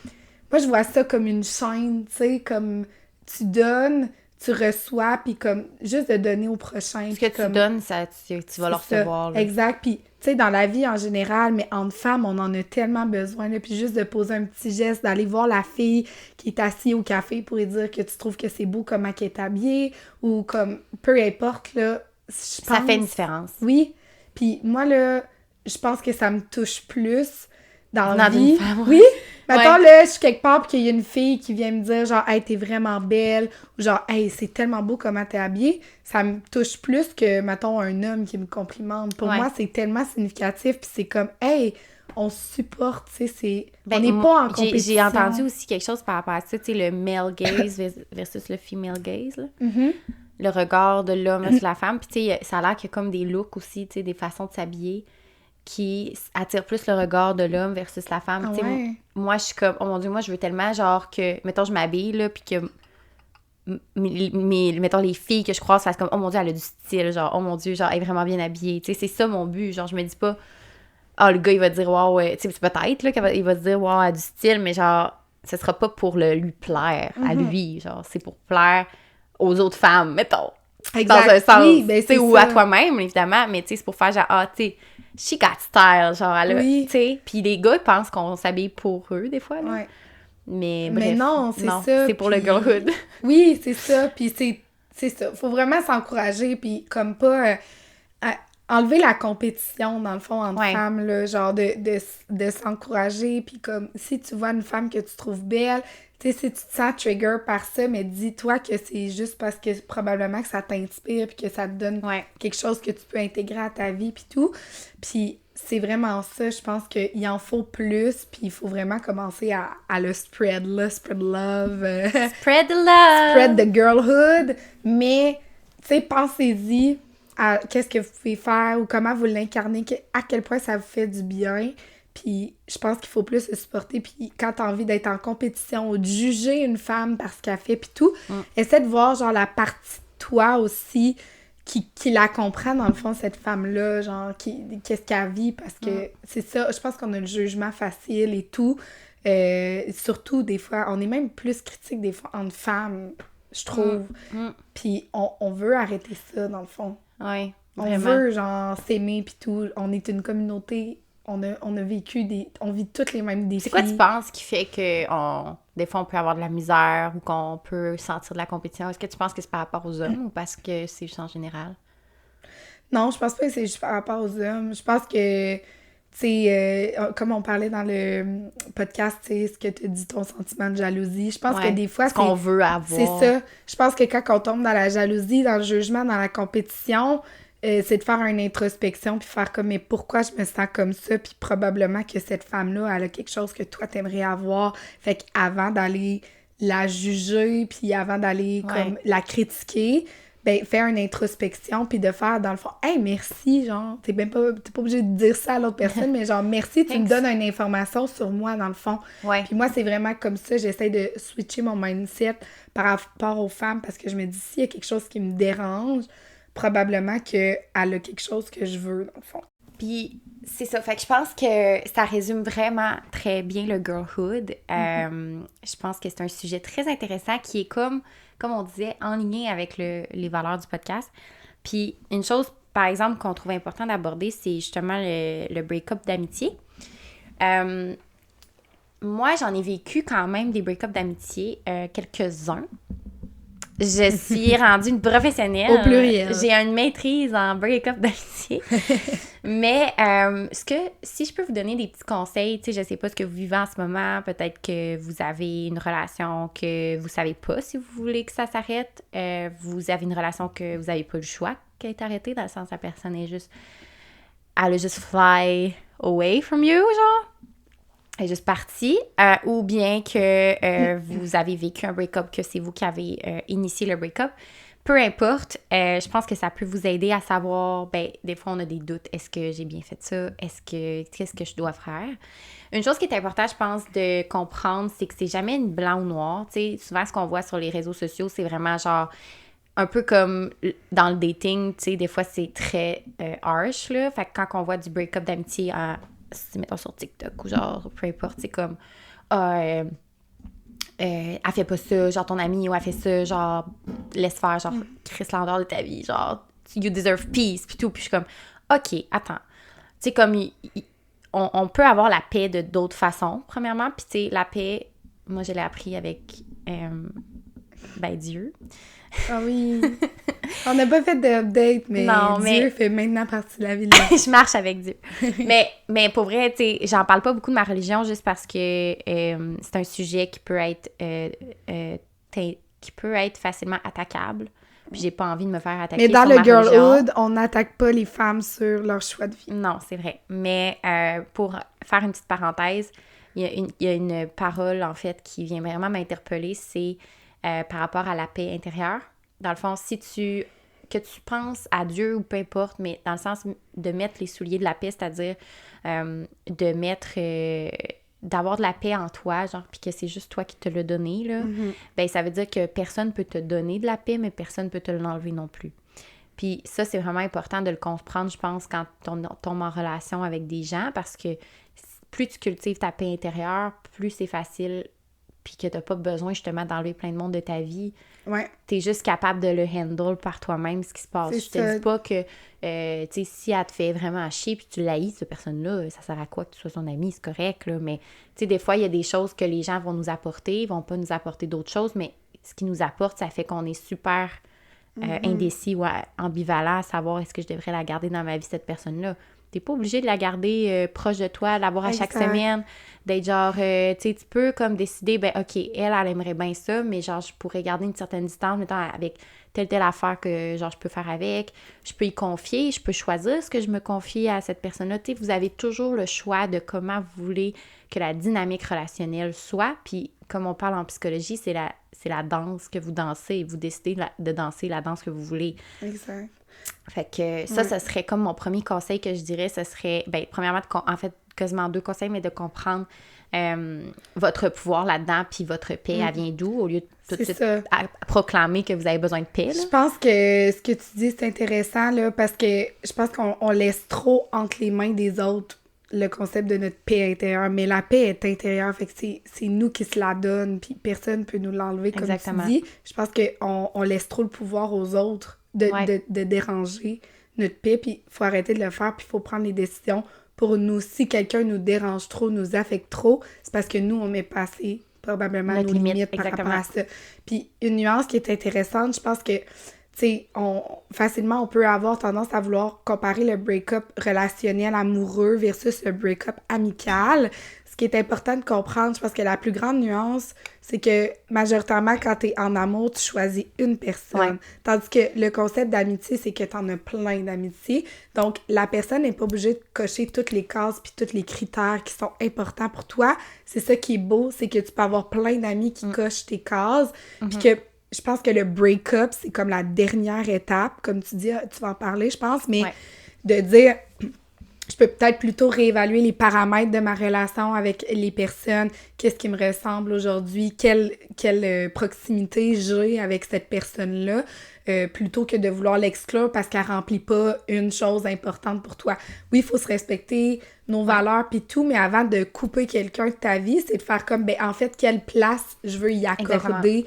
moi, je vois ça comme une chaîne, tu sais, comme tu donnes, tu reçois, puis comme juste de donner au prochain. Ce que tu donnes, ça, tu vas le recevoir. Là. Exact, puis tu sais, dans la vie en général, mais entre femmes, on en a tellement besoin, là, puis juste de poser un petit geste, d'aller voir la fille qui est assise au café pour lui dire que tu trouves que c'est beau comment elle est habillée, ou comme, peu importe, là, je pense... Ça fait une différence. Oui. Puis moi, là, je pense que ça me touche plus dans la vie. Femme, oui. Mettons, là, je suis quelque part puis qu'il y a une fille qui vient me dire genre « Hey, t'es vraiment belle » ou genre « Hey, c'est tellement beau comment t'es habillée », ça me touche plus que, mettons, un homme qui me complimente. Pour moi, c'est tellement significatif puis c'est comme « Hey, on se supporte », tu sais, on n'est pas en compétition. J'ai entendu aussi quelque chose par rapport à ça, tu sais, le male gaze versus le female gaze, là. Le regard de l'homme sur la femme. Puis, tu sais, ça a l'air qu'il y a comme des looks aussi, tu sais, des façons de s'habiller qui attirent plus le regard de l'homme versus la femme. Tu sais, moi, je suis comme, oh mon Dieu, moi, je veux tellement, genre, que, mettons, je m'habille, là, puis que, mettons, les filles que je croise, ça c'est comme, oh mon Dieu, elle a du style, genre, oh mon Dieu, genre, elle est vraiment bien habillée. Tu sais, c'est ça mon but. Genre, je me dis pas, le gars, il va dire, wow, tu sais, c'est peut-être, là, qu'il va se dire, wow, elle a du style, mais genre, ce sera pas pour lui plaire à lui, genre, c'est pour plaire aux autres femmes, mettons. Exact. Dans un sens, oui, ben, c'est ou ça. à toi-même, évidemment, mais tu sais, c'est pour faire genre, tu sais, she got style, genre, tu sais, puis les gars, ils pensent qu'on s'habille pour eux, des fois, là. Ouais. Mais bref, non, c'est ça. c'est pour le girlhood. Oui, c'est ça, puis c'est ça. Faut vraiment s'encourager, puis comme pas... enlever la compétition, dans le fond, entre femmes, là, genre de s'encourager, puis comme, si tu vois une femme que tu trouves belle, tu sais, si tu te sens trigger par ça, mais dis-toi que c'est juste parce que probablement que ça t'inspire, puis que ça te donne quelque chose que tu peux intégrer à ta vie, puis tout. Puis c'est vraiment ça, je pense qu'il en faut plus, puis il faut vraiment commencer à le spread, là, spread love. Spread the love! Spread the girlhood, mais, tu sais, pensez-y à qu'est-ce que vous pouvez faire ou comment vous l'incarnez, à quel point ça vous fait du bien. Puis je pense qu'il faut plus se supporter. Puis quand t'as envie d'être en compétition ou de juger une femme parce qu'elle fait puis tout, essaie de voir genre la partie de toi aussi qui la comprend dans le fond, cette femme-là, genre qu'est-ce qu'elle vit, parce que c'est ça, je pense qu'on a le jugement facile et tout. Surtout des fois, on est même plus critique des fois entre femmes, je trouve. Puis on veut arrêter ça dans le fond. Oui, on veut genre s'aimer puis tout. On est une communauté, on a vécu on vit toutes les mêmes défis. C'est quoi tu penses qui fait que des fois on peut avoir de la misère ou qu'on peut sentir de la compétition? Est-ce que tu penses que c'est par rapport aux hommes ou parce que c'est juste en général? Non, je pense pas que c'est juste par rapport aux hommes. Je pense que, tu sais, comme on parlait dans le podcast, tu sais, ce que tu dis, ton sentiment de jalousie, je pense que des fois, ce qu'on veut avoir. C'est ça. Je pense que quand on tombe dans la jalousie, dans le jugement, dans la compétition, c'est de faire une introspection puis faire comme, mais pourquoi je me sens comme ça? Puis probablement que cette femme-là, elle a quelque chose que toi, t'aimerais avoir. Fait qu'avant d'aller la juger puis avant d'aller comme la critiquer, ben, faire une introspection, puis de faire, dans le fond, « Hey, merci! » Genre, t'es pas obligé de dire ça à l'autre personne, mais genre, « Merci, tu me donnes une information sur moi, dans le fond. » Puis moi, c'est vraiment comme ça, j'essaie de switcher mon mindset par rapport aux femmes, parce que je me dis, s'il y a quelque chose qui me dérange, probablement qu'elle a quelque chose que je veux, dans le fond. Puis, c'est ça. Fait que je pense que ça résume vraiment très bien le girlhood. Je pense que c'est un sujet très intéressant qui est comme on disait, en lien avec les valeurs du podcast. Puis, une chose, par exemple, qu'on trouve important d'aborder, c'est justement le break-up d'amitié. Moi, j'en ai vécu quand même des break-up d'amitié, quelques-uns. Je suis rendue une professionnelle. Au pluriel. J'ai une maîtrise en break-up d'amitié. Mais si je peux vous donner des petits conseils, tu sais, je sais pas ce que vous vivez en ce moment, peut-être que vous avez une relation que vous savez pas si vous voulez que ça s'arrête, vous avez une relation que vous avez pas le choix qu'elle est arrêtée, dans le sens que la personne est juste, elle a juste fly away from you, genre. Elle est juste partie, ou bien que vous avez vécu un break-up, que c'est vous qui avez initié le break-up. Peu importe, je pense que ça peut vous aider à savoir, ben, des fois on a des doutes, est-ce que j'ai bien fait ça? Qu'est-ce que je dois faire? Une chose qui est importante, je pense, de comprendre, c'est que c'est jamais une blanc ou noir. Tu sais, souvent ce qu'on voit sur les réseaux sociaux, c'est vraiment genre, un peu comme dans le dating, tu sais, des fois c'est très harsh, là. Fait que quand on voit du break-up d'amitié mettons sur TikTok ou genre, peu importe, c'est comme, elle fait pas ça, genre ton ami, ou elle fait ça, genre, laisse faire, genre, Chris Landor de ta vie, genre, you deserve peace, pis tout, puis je suis comme, OK, attends. Tu sais, comme, on peut avoir la paix de d'autres façons, premièrement, puis tu sais, la paix, moi, je l'ai appris avec, Dieu. Ah oui. On n'a pas fait d'update, mais Dieu fait maintenant partie de la vie de la... Je marche avec Dieu. mais pour vrai, tu sais, j'en parle pas beaucoup de ma religion juste parce que c'est un sujet qui peut être facilement attaquable. Puis j'ai pas envie de me faire attaquer sur ma religion. Mais dans le girlhood, on n'attaque pas les femmes sur leur choix de vie. Non, c'est vrai. Mais pour faire une petite parenthèse, il y a une parole, en fait, qui vient vraiment m'interpeller, c'est par rapport à la paix intérieure. Dans le fond, que tu penses à Dieu ou peu importe, mais dans le sens de mettre les souliers de la paix, c'est-à-dire d'avoir de la paix en toi, genre, puis que c'est juste toi qui te l'as donné, là, ben ça veut dire que personne peut te donner de la paix, mais personne peut te l'enlever non plus. Puis ça, c'est vraiment important de le comprendre, je pense, quand on tombe en relation avec des gens, parce que plus tu cultives ta paix intérieure, plus c'est facile, puis que t'as pas besoin justement d'enlever plein de monde de ta vie. Ouais. T'es juste capable de le handle par toi-même, ce qui se passe. Je te dis pas que, tu sais, si elle te fait vraiment chier puis tu l'haïs, cette personne-là, ça sert à quoi que tu sois son ami, c'est correct, là. Mais, tu sais, des fois, il y a des choses que les gens vont nous apporter, ils vont pas nous apporter d'autres choses, mais ce qu'ils nous apportent, ça fait qu'on est super indécis ou ambivalent à savoir est-ce que je devrais la garder dans ma vie, cette personne-là. T'es pas obligé de la garder proche de toi, de la voir à chaque semaine, d'être genre, tu sais, tu peux comme décider, ben OK, elle aimerait bien ça, mais genre, je pourrais garder une certaine distance, mettons, avec telle affaire que, genre, je peux faire avec, je peux y confier, je peux choisir ce que je me confie à cette personne-là. Tu sais, vous avez toujours le choix de comment vous voulez que la dynamique relationnelle soit, puis comme on parle en psychologie, c'est la danse que vous dansez, vous décidez de danser la danse que vous voulez. Exact. Fait que ça serait comme mon premier conseil que je dirais, ce serait, ben premièrement, en fait, quasiment 2 conseils, mais de comprendre votre pouvoir là-dedans, puis votre paix, elle vient d'où, au lieu de tout de suite proclamer que vous avez besoin de paix. Là. Je pense que ce que tu dis, c'est intéressant, là, parce que je pense qu'on laisse trop entre les mains des autres le concept de notre paix intérieure, mais la paix est intérieure, fait que c'est nous qui se la donne, puis personne peut nous l'enlever, comme tu dis. Je pense qu'on laisse trop le pouvoir aux autres de déranger notre paix, puis il faut arrêter de le faire, puis il faut prendre les décisions pour nous. Si quelqu'un nous dérange trop, nous affecte trop, c'est parce que nous, on met passé probablement nos limites par rapport à ça. Puis une nuance qui est intéressante, je pense que tu sais, facilement, on peut avoir tendance à vouloir comparer le break-up relationnel amoureux versus le break-up amical. Ce qui est important de comprendre, je pense que la plus grande nuance, c'est que majoritairement, quand t'es en amour, tu choisis une personne. Ouais. Tandis que le concept d'amitié, c'est que t'en as plein d'amitiés. Donc, la personne n'est pas obligée de cocher toutes les cases puis tous les critères qui sont importants pour toi. C'est ça qui est beau, c'est que tu peux avoir plein d'amis qui cochent tes cases, puis que je pense que le break-up, c'est comme la dernière étape. Comme tu dis, tu vas en parler, je pense, mais de dire, je peux peut-être plutôt réévaluer les paramètres de ma relation avec les personnes, qu'est-ce qui me ressemble aujourd'hui, quelle proximité j'ai avec cette personne-là, plutôt que de vouloir l'exclure parce qu'elle remplit pas une chose importante pour toi. Oui, il faut se respecter nos valeurs puis tout, mais avant de couper quelqu'un de ta vie, c'est de faire comme, ben en fait, quelle place je veux y accorder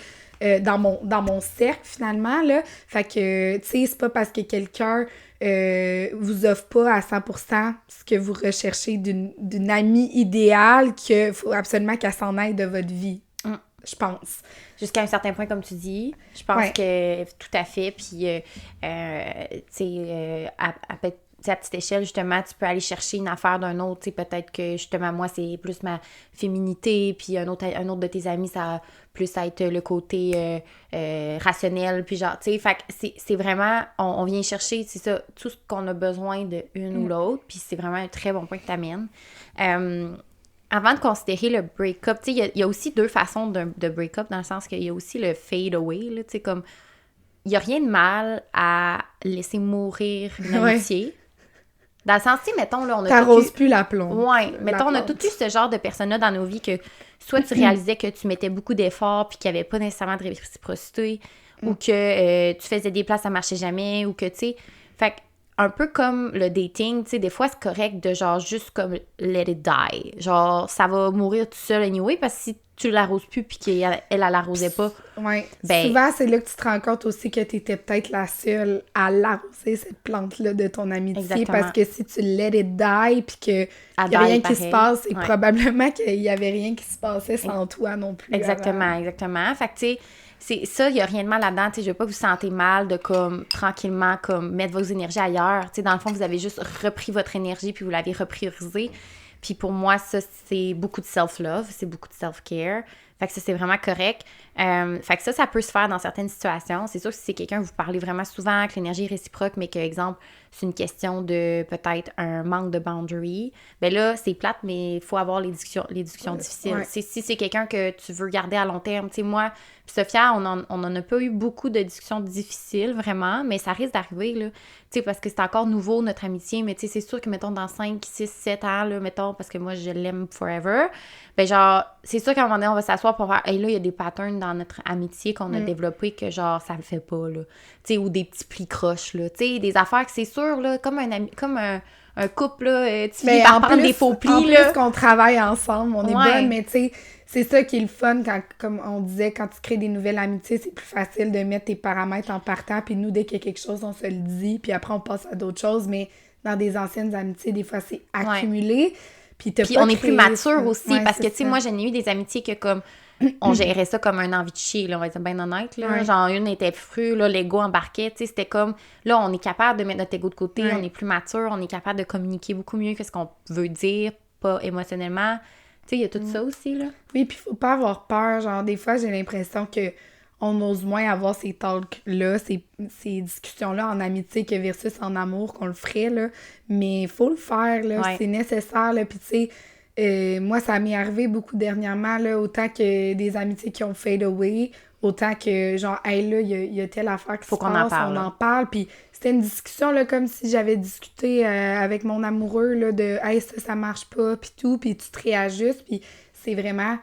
dans mon cercle, finalement, là. Fait que, tu sais, c'est pas parce que quelqu'un vous offre pas à 100% ce que vous recherchez d'une amie idéale qu'il faut absolument qu'elle s'en aille de votre vie, je pense. Jusqu'à un certain point, comme tu dis, je pense que tout à fait, puis, tu sais, à petite échelle, justement, tu peux aller chercher une affaire d'un autre, tu sais, peut-être que, justement, moi, c'est plus ma féminité, puis un autre de tes amis, ça va plus être le côté rationnel, puis genre, tu sais, fait que c'est vraiment, on vient chercher, c'est ça, tout ce qu'on a besoin de une ou l'autre, puis c'est vraiment un très bon point que tu amènes. Avant de considérer le break-up, tu sais, il y a aussi 2 façons de break-up, dans le sens qu'il y a aussi le fade away, là, tu sais, comme, il n'y a rien de mal à laisser mourir une amitié. Dans le sens, tu sais, mettons, là, on a t'arroses plus la plombe. Ouais, mettons, on a tout eu ce genre de personnes-là dans nos vies que soit tu réalisais que tu mettais beaucoup d'efforts puis qu'il n'y avait pas nécessairement de réciprocité ou que tu faisais des places, ça marchait jamais ou que, tu sais, fait un peu comme le dating, tu sais, des fois, c'est correct de, genre, juste comme let it die. Genre, ça va mourir tout seul anyway parce que si tu l'arroses plus puis qu'elle l'arrosait pas. Ouais. Ben, souvent, c'est là que tu te rends compte aussi que tu étais peut-être la seule à l'arroser, cette plante-là de ton amitié. Exactement. Parce que si tu let it die puis qu'il n'y a rien qui se passe, c'est probablement qu'il n'y avait rien qui se passait sans toi non plus. Exactement. Fait que, tu sais, c'est ça, il n'y a rien de mal là-dedans. Tu sais, je veux pas que vous sentez mal de, comme, tranquillement, comme, mettre vos énergies ailleurs. Tu sais, dans le fond, vous avez juste repris votre énergie puis vous l'avez repriorisée. Puis pour moi, ça, c'est beaucoup de self-love, c'est beaucoup de self-care. Fait que ça, c'est vraiment correct. Fait que ça peut se faire dans certaines situations. C'est sûr que si c'est quelqu'un que vous parlez vraiment souvent, que l'énergie est réciproque, mais que, exemple, c'est une question de peut-être un manque de boundary, ben là, c'est plate, mais il faut avoir les discussions difficiles. Ouais. Si c'est quelqu'un que tu veux garder à long terme, tu sais, moi, puis Sophia, on en a pas eu beaucoup de discussions difficiles, vraiment, mais ça risque d'arriver, là, tu sais, parce que c'est encore nouveau, notre amitié, mais tu sais, c'est sûr que, mettons, dans 5, 6, 7 ans, là, mettons, parce que moi, je l'aime forever, ben genre, c'est sûr qu'à un moment donné, on va s'asseoir pour voir, hey, là, il y a des patterns dans notre amitié qu'on a développés que, genre, ça le fait pas, là, tu sais, ou des petits plis croches, là, tu sais, des affaires que c'est sûr, là, comme un couple, là, tu finis par prendre des faux plis, en là. plus qu'on travaille ensemble, on est Ouais. bonnes, mais tu sais, c'est ça qui est le fun, quand, comme on disait, quand tu crées des nouvelles amitiés, c'est plus facile de mettre tes paramètres en partant, puis nous, dès qu'il y a quelque chose, on se le dit, puis après, on passe à d'autres choses, mais dans des anciennes amitiés, des fois, c'est accumulé, puis on est plus mature aussi, parce que, tu sais, ça. moi, j'en ai eu des amitiés que, comme, on gérait ça comme un envie de chier, là, on va être bien honnête, là. Ouais. Genre, une était fru, là, l'ego embarquait, tu sais, c'était comme, là, on est capable de mettre notre ego de côté, Ouais. on est plus mature, on est capable de communiquer beaucoup mieux que ce qu'on veut dire, pas émotionnellement. Tu sais, il y a tout ça aussi, là. Oui, puis faut pas avoir peur, genre, des fois, j'ai l'impression que on ose moins avoir ces talks-là, ces discussions-là en amitié que versus en amour qu'on le ferait, là. Mais faut le faire, là, Ouais. c'est nécessaire, là. Puis tu sais, moi, ça m'est arrivé beaucoup dernièrement, là, autant que des amitiés qui ont fade away, autant que, genre, hey, là, il y a telle affaire qui Faut se qu'on en passe, parle, on là. en parle, puis c'était une discussion, là, comme si j'avais discuté avec mon amoureux, là, de « Hey, ça marche pas », puis tout, puis tu te réajustes, puis c'est vraiment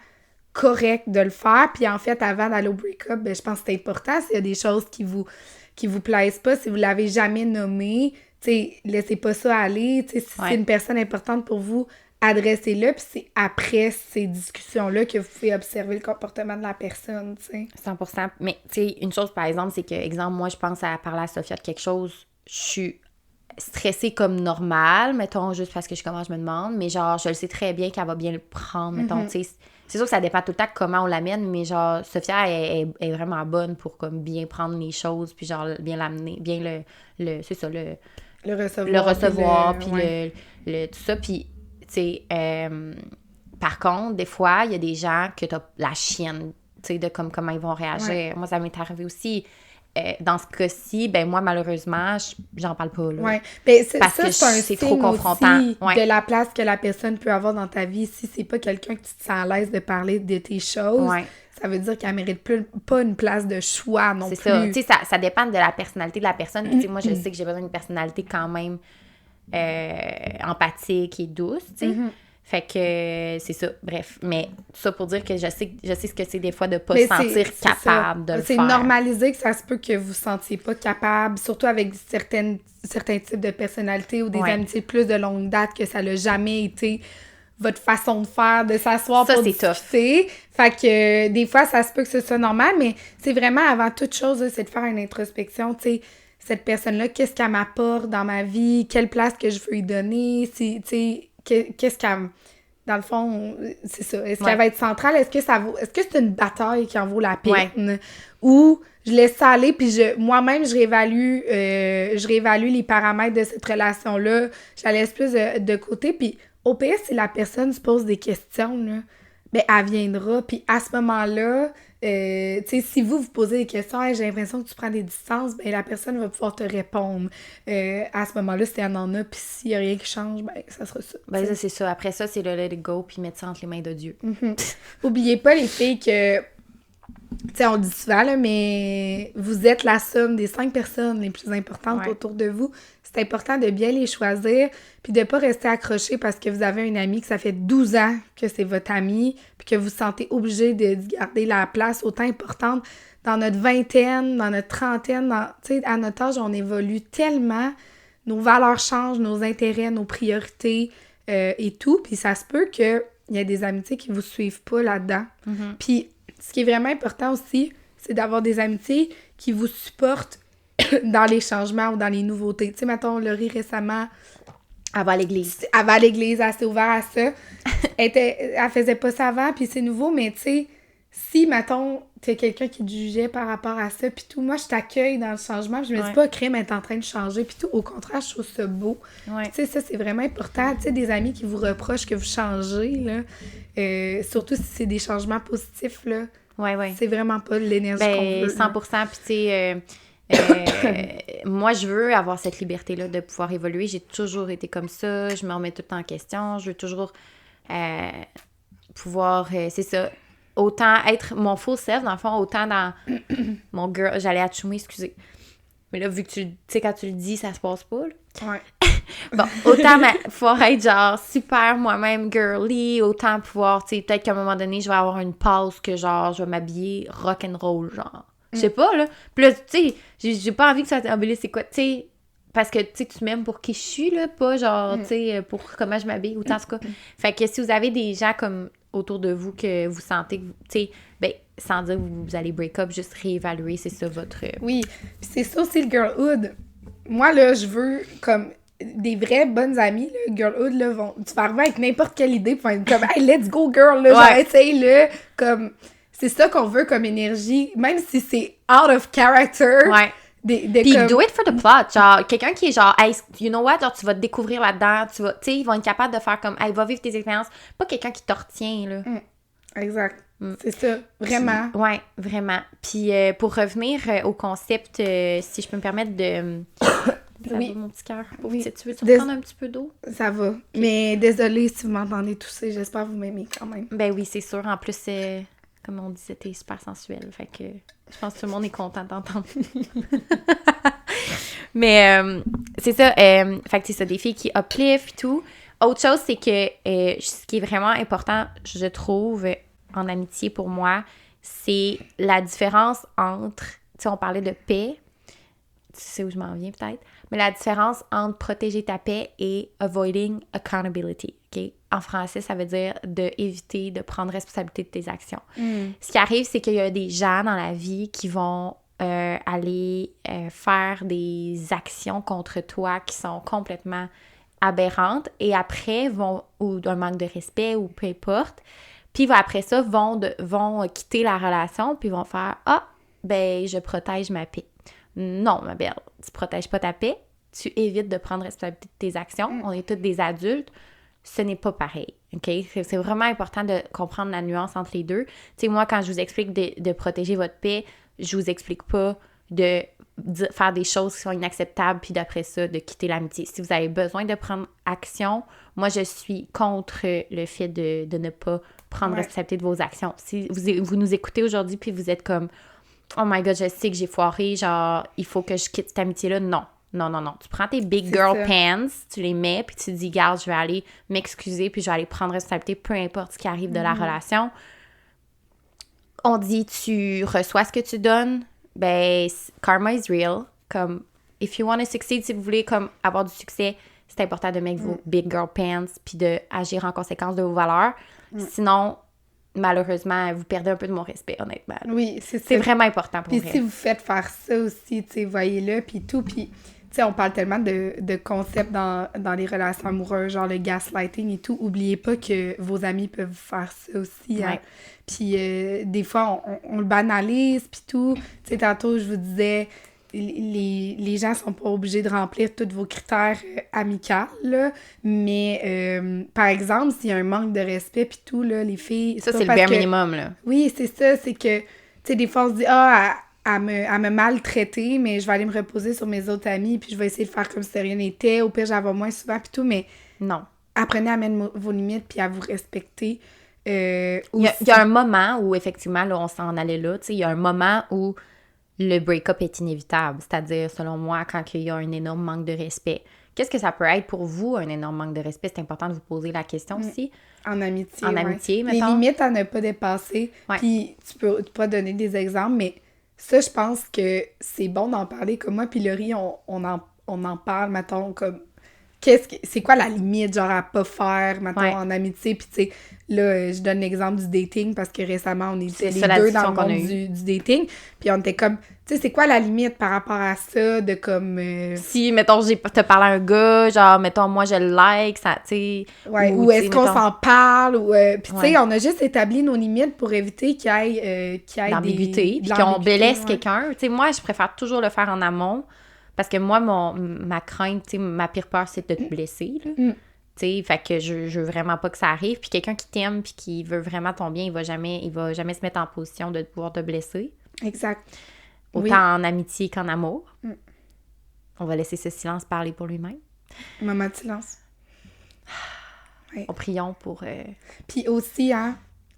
correct de le faire. Puis en fait, avant d'aller au break-up, ben, je pense que c'est important. S'il y a des choses qui vous plaisent pas, si vous l'avez jamais nommé, tu sais, laissez pas ça aller. Tu sais, si c'est une personne importante pour vous, adressez-le. Puis c'est après ces discussions-là que vous pouvez observer le comportement de la personne, tu sais. 100%. Mais, tu sais, une chose, par exemple, c'est que, exemple, moi, je pense à parler à Sophia de quelque chose, je suis stressée comme normal, mettons, juste parce que je commence, je me demande, mais genre, je le sais très bien qu'elle va bien le prendre, mettons, tu sais. C'est sûr que ça dépend tout le temps de comment on l'amène, mais genre, Sophia est vraiment bonne pour comme bien prendre les choses, puis genre, bien l'amener, bien c'est ça, le recevoir, puis tout ça, puis, tu sais, par contre, des fois, il y a des gens que t'as la chienne, tu sais, de comment ils vont réagir. Ouais. Moi, ça m'est arrivé aussi. Dans ce cas-ci, ben moi, malheureusement, j'en parle pas, là. Ouais. Ben, parce que c'est trop confrontant. De la place que la personne peut avoir dans ta vie. Si c'est pas quelqu'un que tu te sens à l'aise de parler de tes choses, ça veut dire qu'elle mérite pas une place de choix non plus. C'est ça. Tu sais, ça dépend de la personnalité de la personne. Puis, moi, je sais que j'ai besoin d'une personnalité quand même empathique et douce, tu sais. Fait que c'est ça, bref. Mais tout ça pour dire que je sais ce que c'est des fois de pas se sentir capable de le faire. C'est normalisé que ça se peut que vous ne sentiez pas capable, surtout avec certains types de personnalités ou des amitiés plus de longue date, que ça n'a jamais été votre façon de faire, de s'asseoir pour discuter. Fait que des fois, ça se peut que ce soit normal, mais c'est vraiment avant toute chose, c'est de faire une introspection, tu sais, cette personne-là, qu'est-ce qu'elle m'apporte dans ma vie, quelle place que je veux lui donner, tu sais, qu'est-ce qu'elle... Dans le fond, c'est ça. Est-ce qu'elle va être centrale? Est-ce que c'est une bataille qui en vaut la peine? Ou je laisse ça aller, puis moi-même, je réévalue les paramètres de cette relation-là. Je la laisse plus de côté. Puis au pire, si la personne se pose des questions, là, ben elle viendra. Puis à ce moment-là, tu sais, si vous posez des questions, hey, j'ai l'impression que tu prends des distances, ben la personne va pouvoir te répondre. À ce moment-là, si elle en a, puis s'il n'y a rien qui change, ben ça sera ça. Ben ça, c'est ça. Après ça, c'est le let it go, puis mettre ça entre les mains de Dieu. Oubliez pas, les filles, que... Tu sais, on le dit souvent, là, mais vous êtes la somme des 5 personnes les plus importantes autour de vous. C'est important de bien les choisir, puis de pas rester accroché parce que vous avez un ami que ça fait 12 ans que c'est votre ami, puis que vous vous sentez obligé de garder la place autant importante. Dans notre vingtaine, dans notre trentaine, tu sais, à notre âge, on évolue tellement. Nos valeurs changent, nos intérêts, nos priorités et tout. Puis ça se peut qu'il y ait des amitiés qui vous suivent pas là-dedans. Puis ce qui est vraiment important aussi, c'est d'avoir des amitiés qui vous supportent dans les changements ou dans les nouveautés. Tu sais, mettons, Laurie, récemment... Elle va à l'église. Elle s'est ouverte à ça. Elle faisait pas ça avant, puis c'est nouveau, mais tu sais, si, mettons, t'as quelqu'un qui te jugeait par rapport à ça, puis tout, moi, je t'accueille dans le changement, je me dis pas, crème est en train de changer, puis tout, au contraire, je trouve ça beau. Tu sais, ça, c'est vraiment important. Tu sais, des amis qui vous reprochent que vous changez, là, surtout si c'est des changements positifs, là, c'est vraiment pas l'énergie qu'on veut. 100%, puis tu sais... Moi, je veux avoir cette liberté-là de pouvoir évoluer. J'ai toujours été comme ça. Je me remets tout le temps en question. Je veux toujours pouvoir, c'est ça, autant être mon full self, dans le fond, autant dans mon girl... J'allais achoumer, excusez. Mais là, vu que tu sais, quand tu le dis, ça se passe pas, là. Ouais. Bon, autant pouvoir être genre super moi-même girly, autant pouvoir, tu sais, peut-être qu'à un moment donné, je vais avoir une pause que genre, je vais m'habiller rock'n'roll, genre. Je sais pas, là. Puis là, tu sais, j'ai pas envie que ça t'embellisse, c'est quoi, tu sais, parce que, tu sais, tu m'aimes pour qui je suis, là, pas genre, tu sais, pour comment je m'habille, autant, en tout cas. Fait que si vous avez des gens comme autour de vous que vous sentez que, tu sais, ben, sans dire que vous allez break up, juste réévaluer, c'est ça votre... Oui, puis c'est ça aussi le girlhood. Moi, là, je veux, comme, des vraies bonnes amies, là, girlhood, là, tu vas arriver avec n'importe quelle idée, pour être comme, hey, let's go, girl, là, genre, essaye-le, comme, c'est ça qu'on veut comme énergie, même si c'est out of character. Ouais. Puis comme... do it for the plot, genre, quelqu'un qui est genre, hey, you know what, genre, tu vas te découvrir là-dedans, tu sais, ils vont être capables de faire comme, hey, va vivre tes expériences, pas quelqu'un qui te retient, là. Exact. C'est ça, vraiment. Oui, vraiment. Puis pour revenir au concept, si je peux me permettre de... Ça oui. va, mon petit cœur? Oui. Tu veux prendre un petit peu d'eau? Ça va. Okay. Mais désolée si vous m'entendez tousser, j'espère que vous m'aimez quand même. Ben oui, c'est sûr. En plus, comme on disait, t'es super sensuelle. Fait que je pense que tout le monde est content d'entendre. Mais c'est ça. Fait que c'est ça, des filles qui uplift et tout. Autre chose, c'est que ce qui est vraiment important, je trouve, en amitié pour moi, c'est la différence entre, tu sais, on parlait de paix, tu sais où je m'en viens peut-être, mais la différence entre protéger ta paix et avoiding accountability, OK? En français, ça veut dire d'éviter de prendre responsabilité de tes actions. Ce qui arrive, c'est qu'il y a des gens dans la vie qui vont aller faire des actions contre toi qui sont complètement aberrantes et après ou d'un manque de respect ou peu importe, puis après ça, vont quitter la relation, puis vont faire « Ah, ben, je protège ma paix. » Non, ma belle, tu protèges pas ta paix, tu évites de prendre responsabilité de tes actions. On est tous des adultes. Ce n'est pas pareil, OK? C'est vraiment important de comprendre la nuance entre les deux. Tu sais, moi, quand je vous explique de protéger votre paix, je vous explique pas de faire des choses qui sont inacceptables, puis d'après ça, de quitter l'amitié. Si vous avez besoin de prendre action, moi, je suis contre le fait de ne pas prendre responsabilité de vos actions. Si vous nous écoutez aujourd'hui, puis vous êtes comme « Oh my God, je sais que j'ai foiré, genre, il faut que je quitte cette amitié-là. » Non. Non. Tu prends tes big girl pants, tu les mets, puis tu te dis « Garde, je vais aller m'excuser, puis je vais aller prendre responsabilité, peu importe ce qui arrive de la relation. » On dit « Tu reçois ce que tu donnes. » Ben, karma is real. Comme, if you want to succeed, si vous voulez comme avoir du succès, c'est important de mettre vos big girl pants puis d'agir en conséquence de vos valeurs. Sinon, malheureusement, vous perdez un peu de mon respect, honnêtement. Oui, c'est ça. C'est vraiment important pour vous. Puis si vous faites faire ça aussi, tu sais, voyez-le, puis tout, puis... Tu sais, on parle tellement de concepts dans les relations amoureuses, genre le gaslighting et tout. Oubliez pas que vos amis peuvent faire ça aussi. Hein? Puis des fois, on le banalise, puis tout. Tu sais, tantôt, je vous disais, les gens sont pas obligés de remplir tous vos critères amicaux, là. Mais, par exemple, s'il y a un manque de respect, puis tout, là, les filles... Ça, c'est le bare minimum, là. Oui, c'est ça. C'est que, tu sais, des fois, on se dit, à me maltraiter, mais je vais aller me reposer sur mes autres amis, puis je vais essayer de faire comme si rien n'était. Au pire, j'en vais moins souvent, puis tout, mais... Non. Apprenez à mettre vos limites, puis à vous respecter. Il y a un moment où, effectivement, là, on s'en allait là, tu sais, il y a un moment où le break-up est inévitable. C'est-à-dire, selon moi, quand il y a un énorme manque de respect. Qu'est-ce que ça peut être pour vous, un énorme manque de respect? C'est important de vous poser la question aussi. En amitié, En amitié, mettons. Les limites à ne pas dépasser. Puis tu peux donner des exemples, mais... Ça, je pense que c'est bon d'en parler. Comme moi puis Laurie, on en parle, mettons, comme... C'est quoi la limite, genre, à pas faire, mettons, en amitié? Puis, tu sais, là, je donne l'exemple du dating parce que récemment, on était les deux dans le monde du dating. Puis, on était comme... Tu sais, c'est quoi la limite par rapport à ça, de comme... Si, mettons, t'as parlé à un gars, genre, mettons, moi, je le like, ça, tu sais... Ouais, ou est-ce qu'on s'en parle, ou... Puis, tu sais, on a juste établi nos limites pour éviter qu'il y ait l'ambiguïté, puis qu'on blesse quelqu'un. Tu sais, moi, je préfère toujours le faire en amont, parce que moi, ma crainte, tu sais, ma pire peur, c'est de te blesser, là. Tu sais, fait que je veux vraiment pas que ça arrive. Puis quelqu'un qui t'aime, puis qui veut vraiment ton bien, il va jamais se mettre en position de pouvoir te blesser. Exact. autant en amitié qu'en amour. On va laisser ce silence parler pour lui-même. Moment de silence. Ouais. Prions pour... Puis aussi,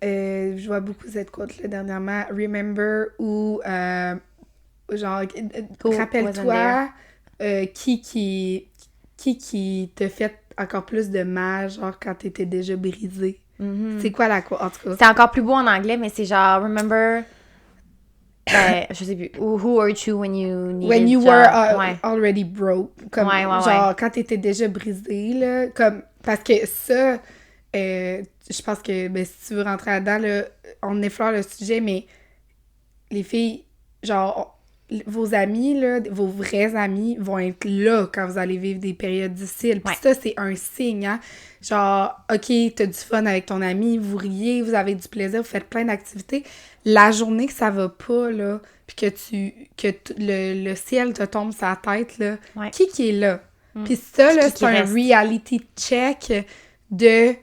je vois beaucoup cette quote-là dernièrement, « Remember » ou genre, rappelle-toi qui te fait encore plus de mal, genre quand t'étais déjà brisée. C'est quoi la quote, en tout cas? C'est encore plus beau en anglais, mais c'est genre « Remember... » je sais plus. Who hurt you when you needed... When you were already broke. Comme, genre, quand t'étais déjà brisée, là. Comme, parce que ça, je pense que, si tu veux rentrer là-dedans, là, on effleure le sujet, mais les filles, genre, vos amis, là, vos vrais amis vont être là quand vous allez vivre des périodes difficiles. Puis ça, c'est un signe, hein. Genre, OK, t'as du fun avec ton ami, vous riez, vous avez du plaisir, vous faites plein d'activités. La journée que ça va pas, là, puis que le ciel te tombe sur la tête, là, qui est là? Puis ça, là, c'est un reality check de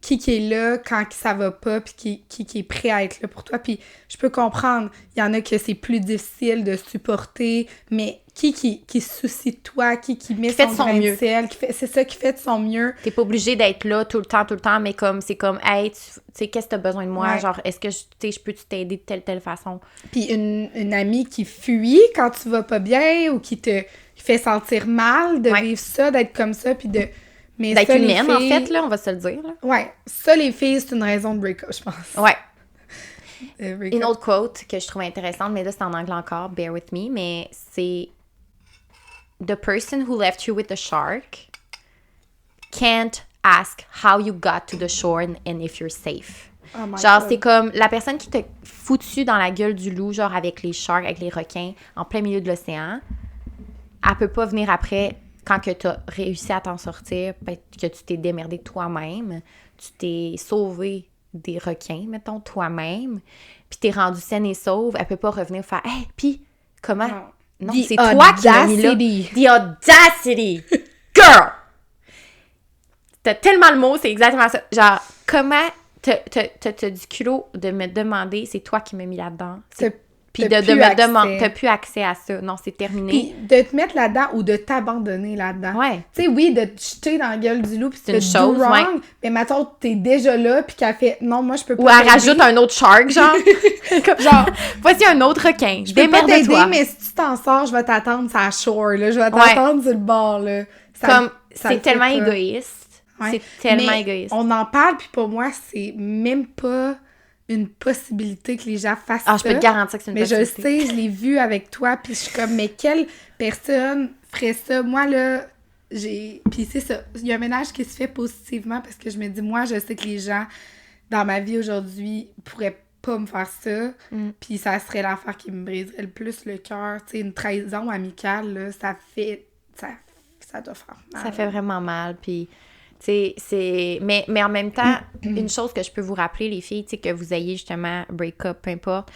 qui est là quand ça va pas, puis qui est prêt à être là pour toi. Puis je peux comprendre, il y en a que c'est plus difficile de supporter, mais qui se soucie de toi, qui met son grain de sel, c'est ça qui fait de son mieux. T'es pas obligé d'être là tout le temps, mais comme c'est comme, hey, tu sais, qu'est-ce que t'as besoin de moi? Genre, est-ce que je peux t'aider de telle façon? Puis une amie qui fuit quand tu vas pas bien ou qui te fait sentir mal de vivre ça, d'être comme ça, puis de... Mais d'être ça, humaine, filles, en fait, là, on va se le dire. Là. Ouais. Ça, les filles, c'est une raison de break-up, je pense. Ouais. Une autre quote que je trouve intéressante, mais là, c'est en anglais encore, bear with me, mais c'est « The person who left you with the shark can't ask how you got to the shore and if you're safe. » Genre, c'est comme la personne qui t'a foutu dans la gueule du loup, genre avec les sharks, avec les requins, en plein milieu de l'océan, elle peut pas venir après... Quand que tu as réussi à t'en sortir, que tu t'es démerdé toi-même, tu t'es sauvé des requins, mettons, toi-même, puis t'es rendu saine et sauve, elle peut pas revenir faire « Hey, puis comment? » Non, c'est toi qui l'as mis là. The audacity! Girl! T'as tellement le mot, c'est exactement ça. Genre, comment t'as du culot de me demander, c'est toi qui m'as mis là-dedans. Puis de me demander, t'as plus accès à ça. Non, c'est terminé. Puis de te mettre là-dedans ou de t'abandonner là-dedans. Ouais. Tu sais, oui, de te jeter dans la gueule du loup puis c'est une chose, wrong, mais maintenant t'es déjà là puis qu'elle fait non, moi je peux pas. Ou elle rajoute un autre shark, genre. genre, voici un autre requin. Je peux pas t'aider, mais si tu t'en sors, je vais t'attendre sur la shore, là. Je vais t'attendre sur le bord, là. C'est tellement égoïste. Ouais. C'est tellement égoïste. On en parle, puis pour moi, c'est même pas une possibilité que les gens fassent ça. Ah, je peux te garantir que c'est une possibilité. Mais je sais, je l'ai vu avec toi, puis je suis comme, mais quelle personne ferait ça? Moi, là, Puis c'est ça, il y a un ménage qui se fait positivement parce que je me dis, moi, je sais que les gens dans ma vie aujourd'hui pourraient pas me faire ça, puis ça serait l'affaire qui me briserait le plus le cœur. Tu sais, une trahison amicale, là, ça doit faire mal. Ça fait vraiment mal, puis... Mais en même temps, une chose que je peux vous rappeler, les filles, que vous ayez justement break-up, peu importe,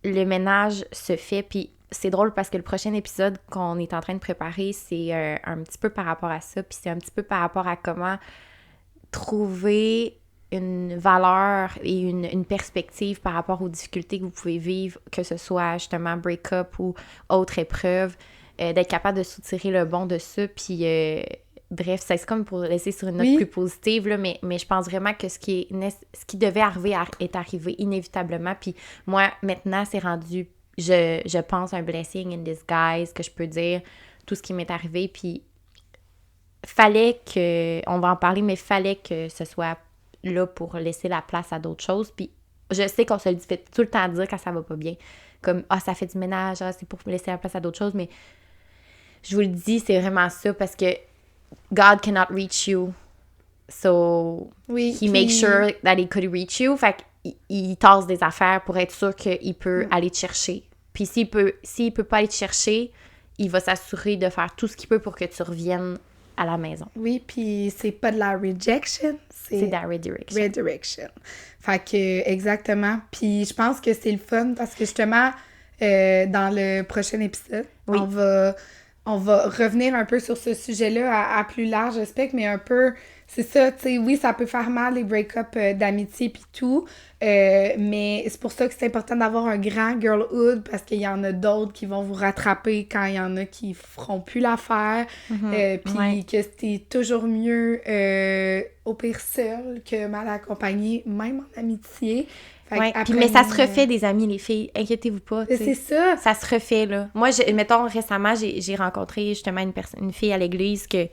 le ménage se fait, puis c'est drôle parce que le prochain épisode qu'on est en train de préparer, c'est un petit peu par rapport à ça, puis c'est un petit peu par rapport à comment trouver une valeur et une perspective par rapport aux difficultés que vous pouvez vivre, que ce soit justement break-up ou autre épreuve, d'être capable de soutirer le bon de ça, puis... Bref, c'est comme pour laisser sur une note plus positive, là, mais je pense vraiment que ce qui devait arriver est arrivé inévitablement. Puis moi, maintenant, c'est rendu, je pense, un blessing in disguise, que je peux dire tout ce qui m'est arrivé. Puis fallait que, on va en parler, mais fallait que ce soit là pour laisser la place à d'autres choses. Puis je sais qu'on se le fait tout le temps dire quand ça va pas bien. Comme, ça fait du ménage, c'est pour laisser la place à d'autres choses. Mais je vous le dis, c'est vraiment ça parce que God cannot reach you, so he makes sure that he could reach you. Fait qu'il tasse des affaires pour être sûr qu'il peut aller te chercher. Puis s'il peut pas aller te chercher, il va s'assurer de faire tout ce qu'il peut pour que tu reviennes à la maison. Oui, puis c'est pas de la rejection, c'est de la redirection. Redirection. Fait que, exactement. Puis je pense que c'est le fun parce que justement, dans le prochain épisode, on va revenir un peu sur ce sujet-là à plus large spectre, mais un peu c'est ça, tu sais, oui, ça peut faire mal, les break-ups d'amitié pis tout, mais c'est pour ça que c'est important d'avoir un grand girlhood, parce qu'il y en a d'autres qui vont vous rattraper quand il y en a qui feront plus l'affaire, puis que c'est toujours mieux au pire seul que mal accompagné, même en amitié. Ouais, mais ça se refait des amis, les filles. Inquiétez-vous pas. C'est ça. Ça se refait, là. Moi, mettons, récemment, j'ai rencontré justement une fille à l'église que,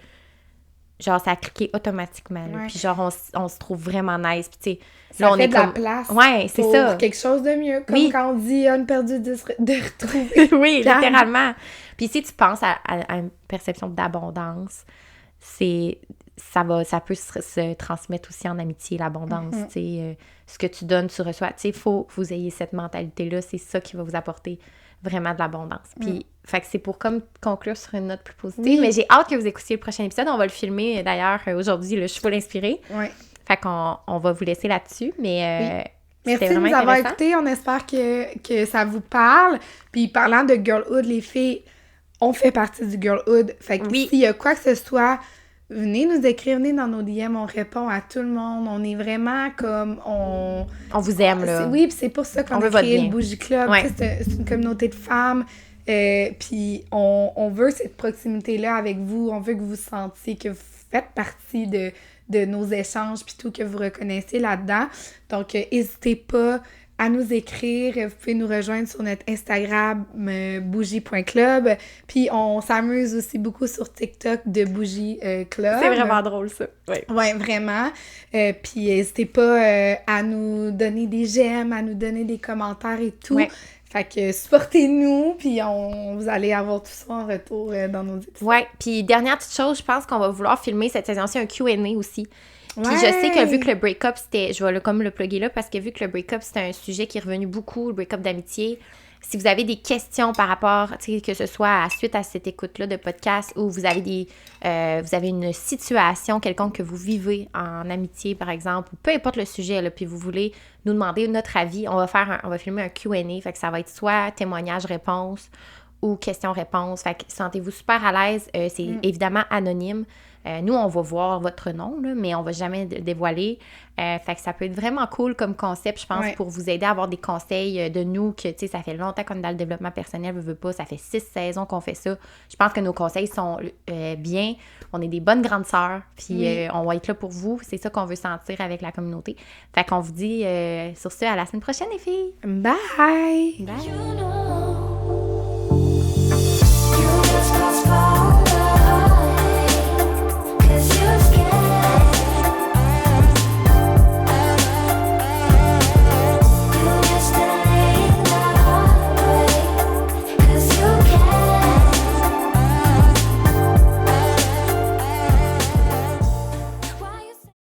genre, ça a cliqué automatiquement. Là. Puis genre, on se trouve vraiment nice. Puis tu sais, là, on est de la place. Ouais, c'est ça. Pour quelque chose de mieux. Comme quand on dit une perdue de retrouver. Oui, littéralement. Puis si tu penses à une perception d'abondance, ça peut se transmettre aussi en amitié, l'abondance, tu sais, ce que tu donnes, tu reçois, tu sais, faut que vous ayez cette mentalité-là, c'est ça qui va vous apporter vraiment de l'abondance. Puis, fait que c'est pour comme conclure sur une note plus positive, mais j'ai hâte que vous écoutiez le prochain épisode, on va le filmer d'ailleurs aujourd'hui, là, je suis full inspirée. Oui. Fait qu'on va vous laisser là-dessus, mais... Merci de nous avoir écoutés, on espère que ça vous parle. Puis parlant de girlhood, les filles, on fait partie du girlhood, fait que s'il y a quoi que ce soit... Venez nous écrire, venez dans nos DM, on répond à tout le monde. On est vraiment comme... On vous aime, là. Oui, puis c'est pour ça qu'on a créé le Bougie Club. Ouais. C'est une communauté de femmes. Puis on veut cette proximité-là avec vous. On veut que vous sentiez que vous faites partie de nos échanges puis tout, que vous reconnaissez là-dedans. Donc, n'hésitez pas à nous écrire. Vous pouvez nous rejoindre sur notre Instagram bougie.club. Puis on s'amuse aussi beaucoup sur TikTok de Bougie Club. C'est vraiment drôle, ça. Ouais, vraiment. Puis n'hésitez pas à nous donner des j'aime, à nous donner des commentaires et tout. Ouais. Fait que supportez-nous, puis vous allez avoir tout ça en retour dans nos épisodes. Ouais, puis dernière petite chose, je pense qu'on va vouloir filmer cette saison-ci un Q&A aussi. Puis je sais que vu que le break-up, je vais comme le plugger là, parce que vu que le break-up, c'était un sujet qui est revenu beaucoup, le break-up d'amitié, si vous avez des questions par rapport, tu sais, que ce soit suite à cette écoute-là de podcast, ou vous avez vous avez une situation quelconque que vous vivez en amitié, par exemple, ou peu importe le sujet, là, puis vous voulez nous demander notre avis, on va filmer un Q&A, fait que ça va être soit témoignage-réponse ou question-réponse, fait que sentez-vous super à l'aise, c'est évidemment anonyme. Nous, on va voir votre nom, là, mais on va jamais le dévoiler. Fait que ça peut être vraiment cool comme concept, je pense, pour vous aider à avoir des conseils de nous, que, tu sais, ça fait longtemps qu'on est dans le développement personnel, veut pas, ça fait 6 saisons qu'on fait ça. Je pense que nos conseils sont bien. On est des bonnes grandes sœurs, puis on va être là pour vous. C'est ça qu'on veut sentir avec la communauté. Fait qu'on vous dit, sur ce, à la semaine prochaine, les filles! Bye! Bye!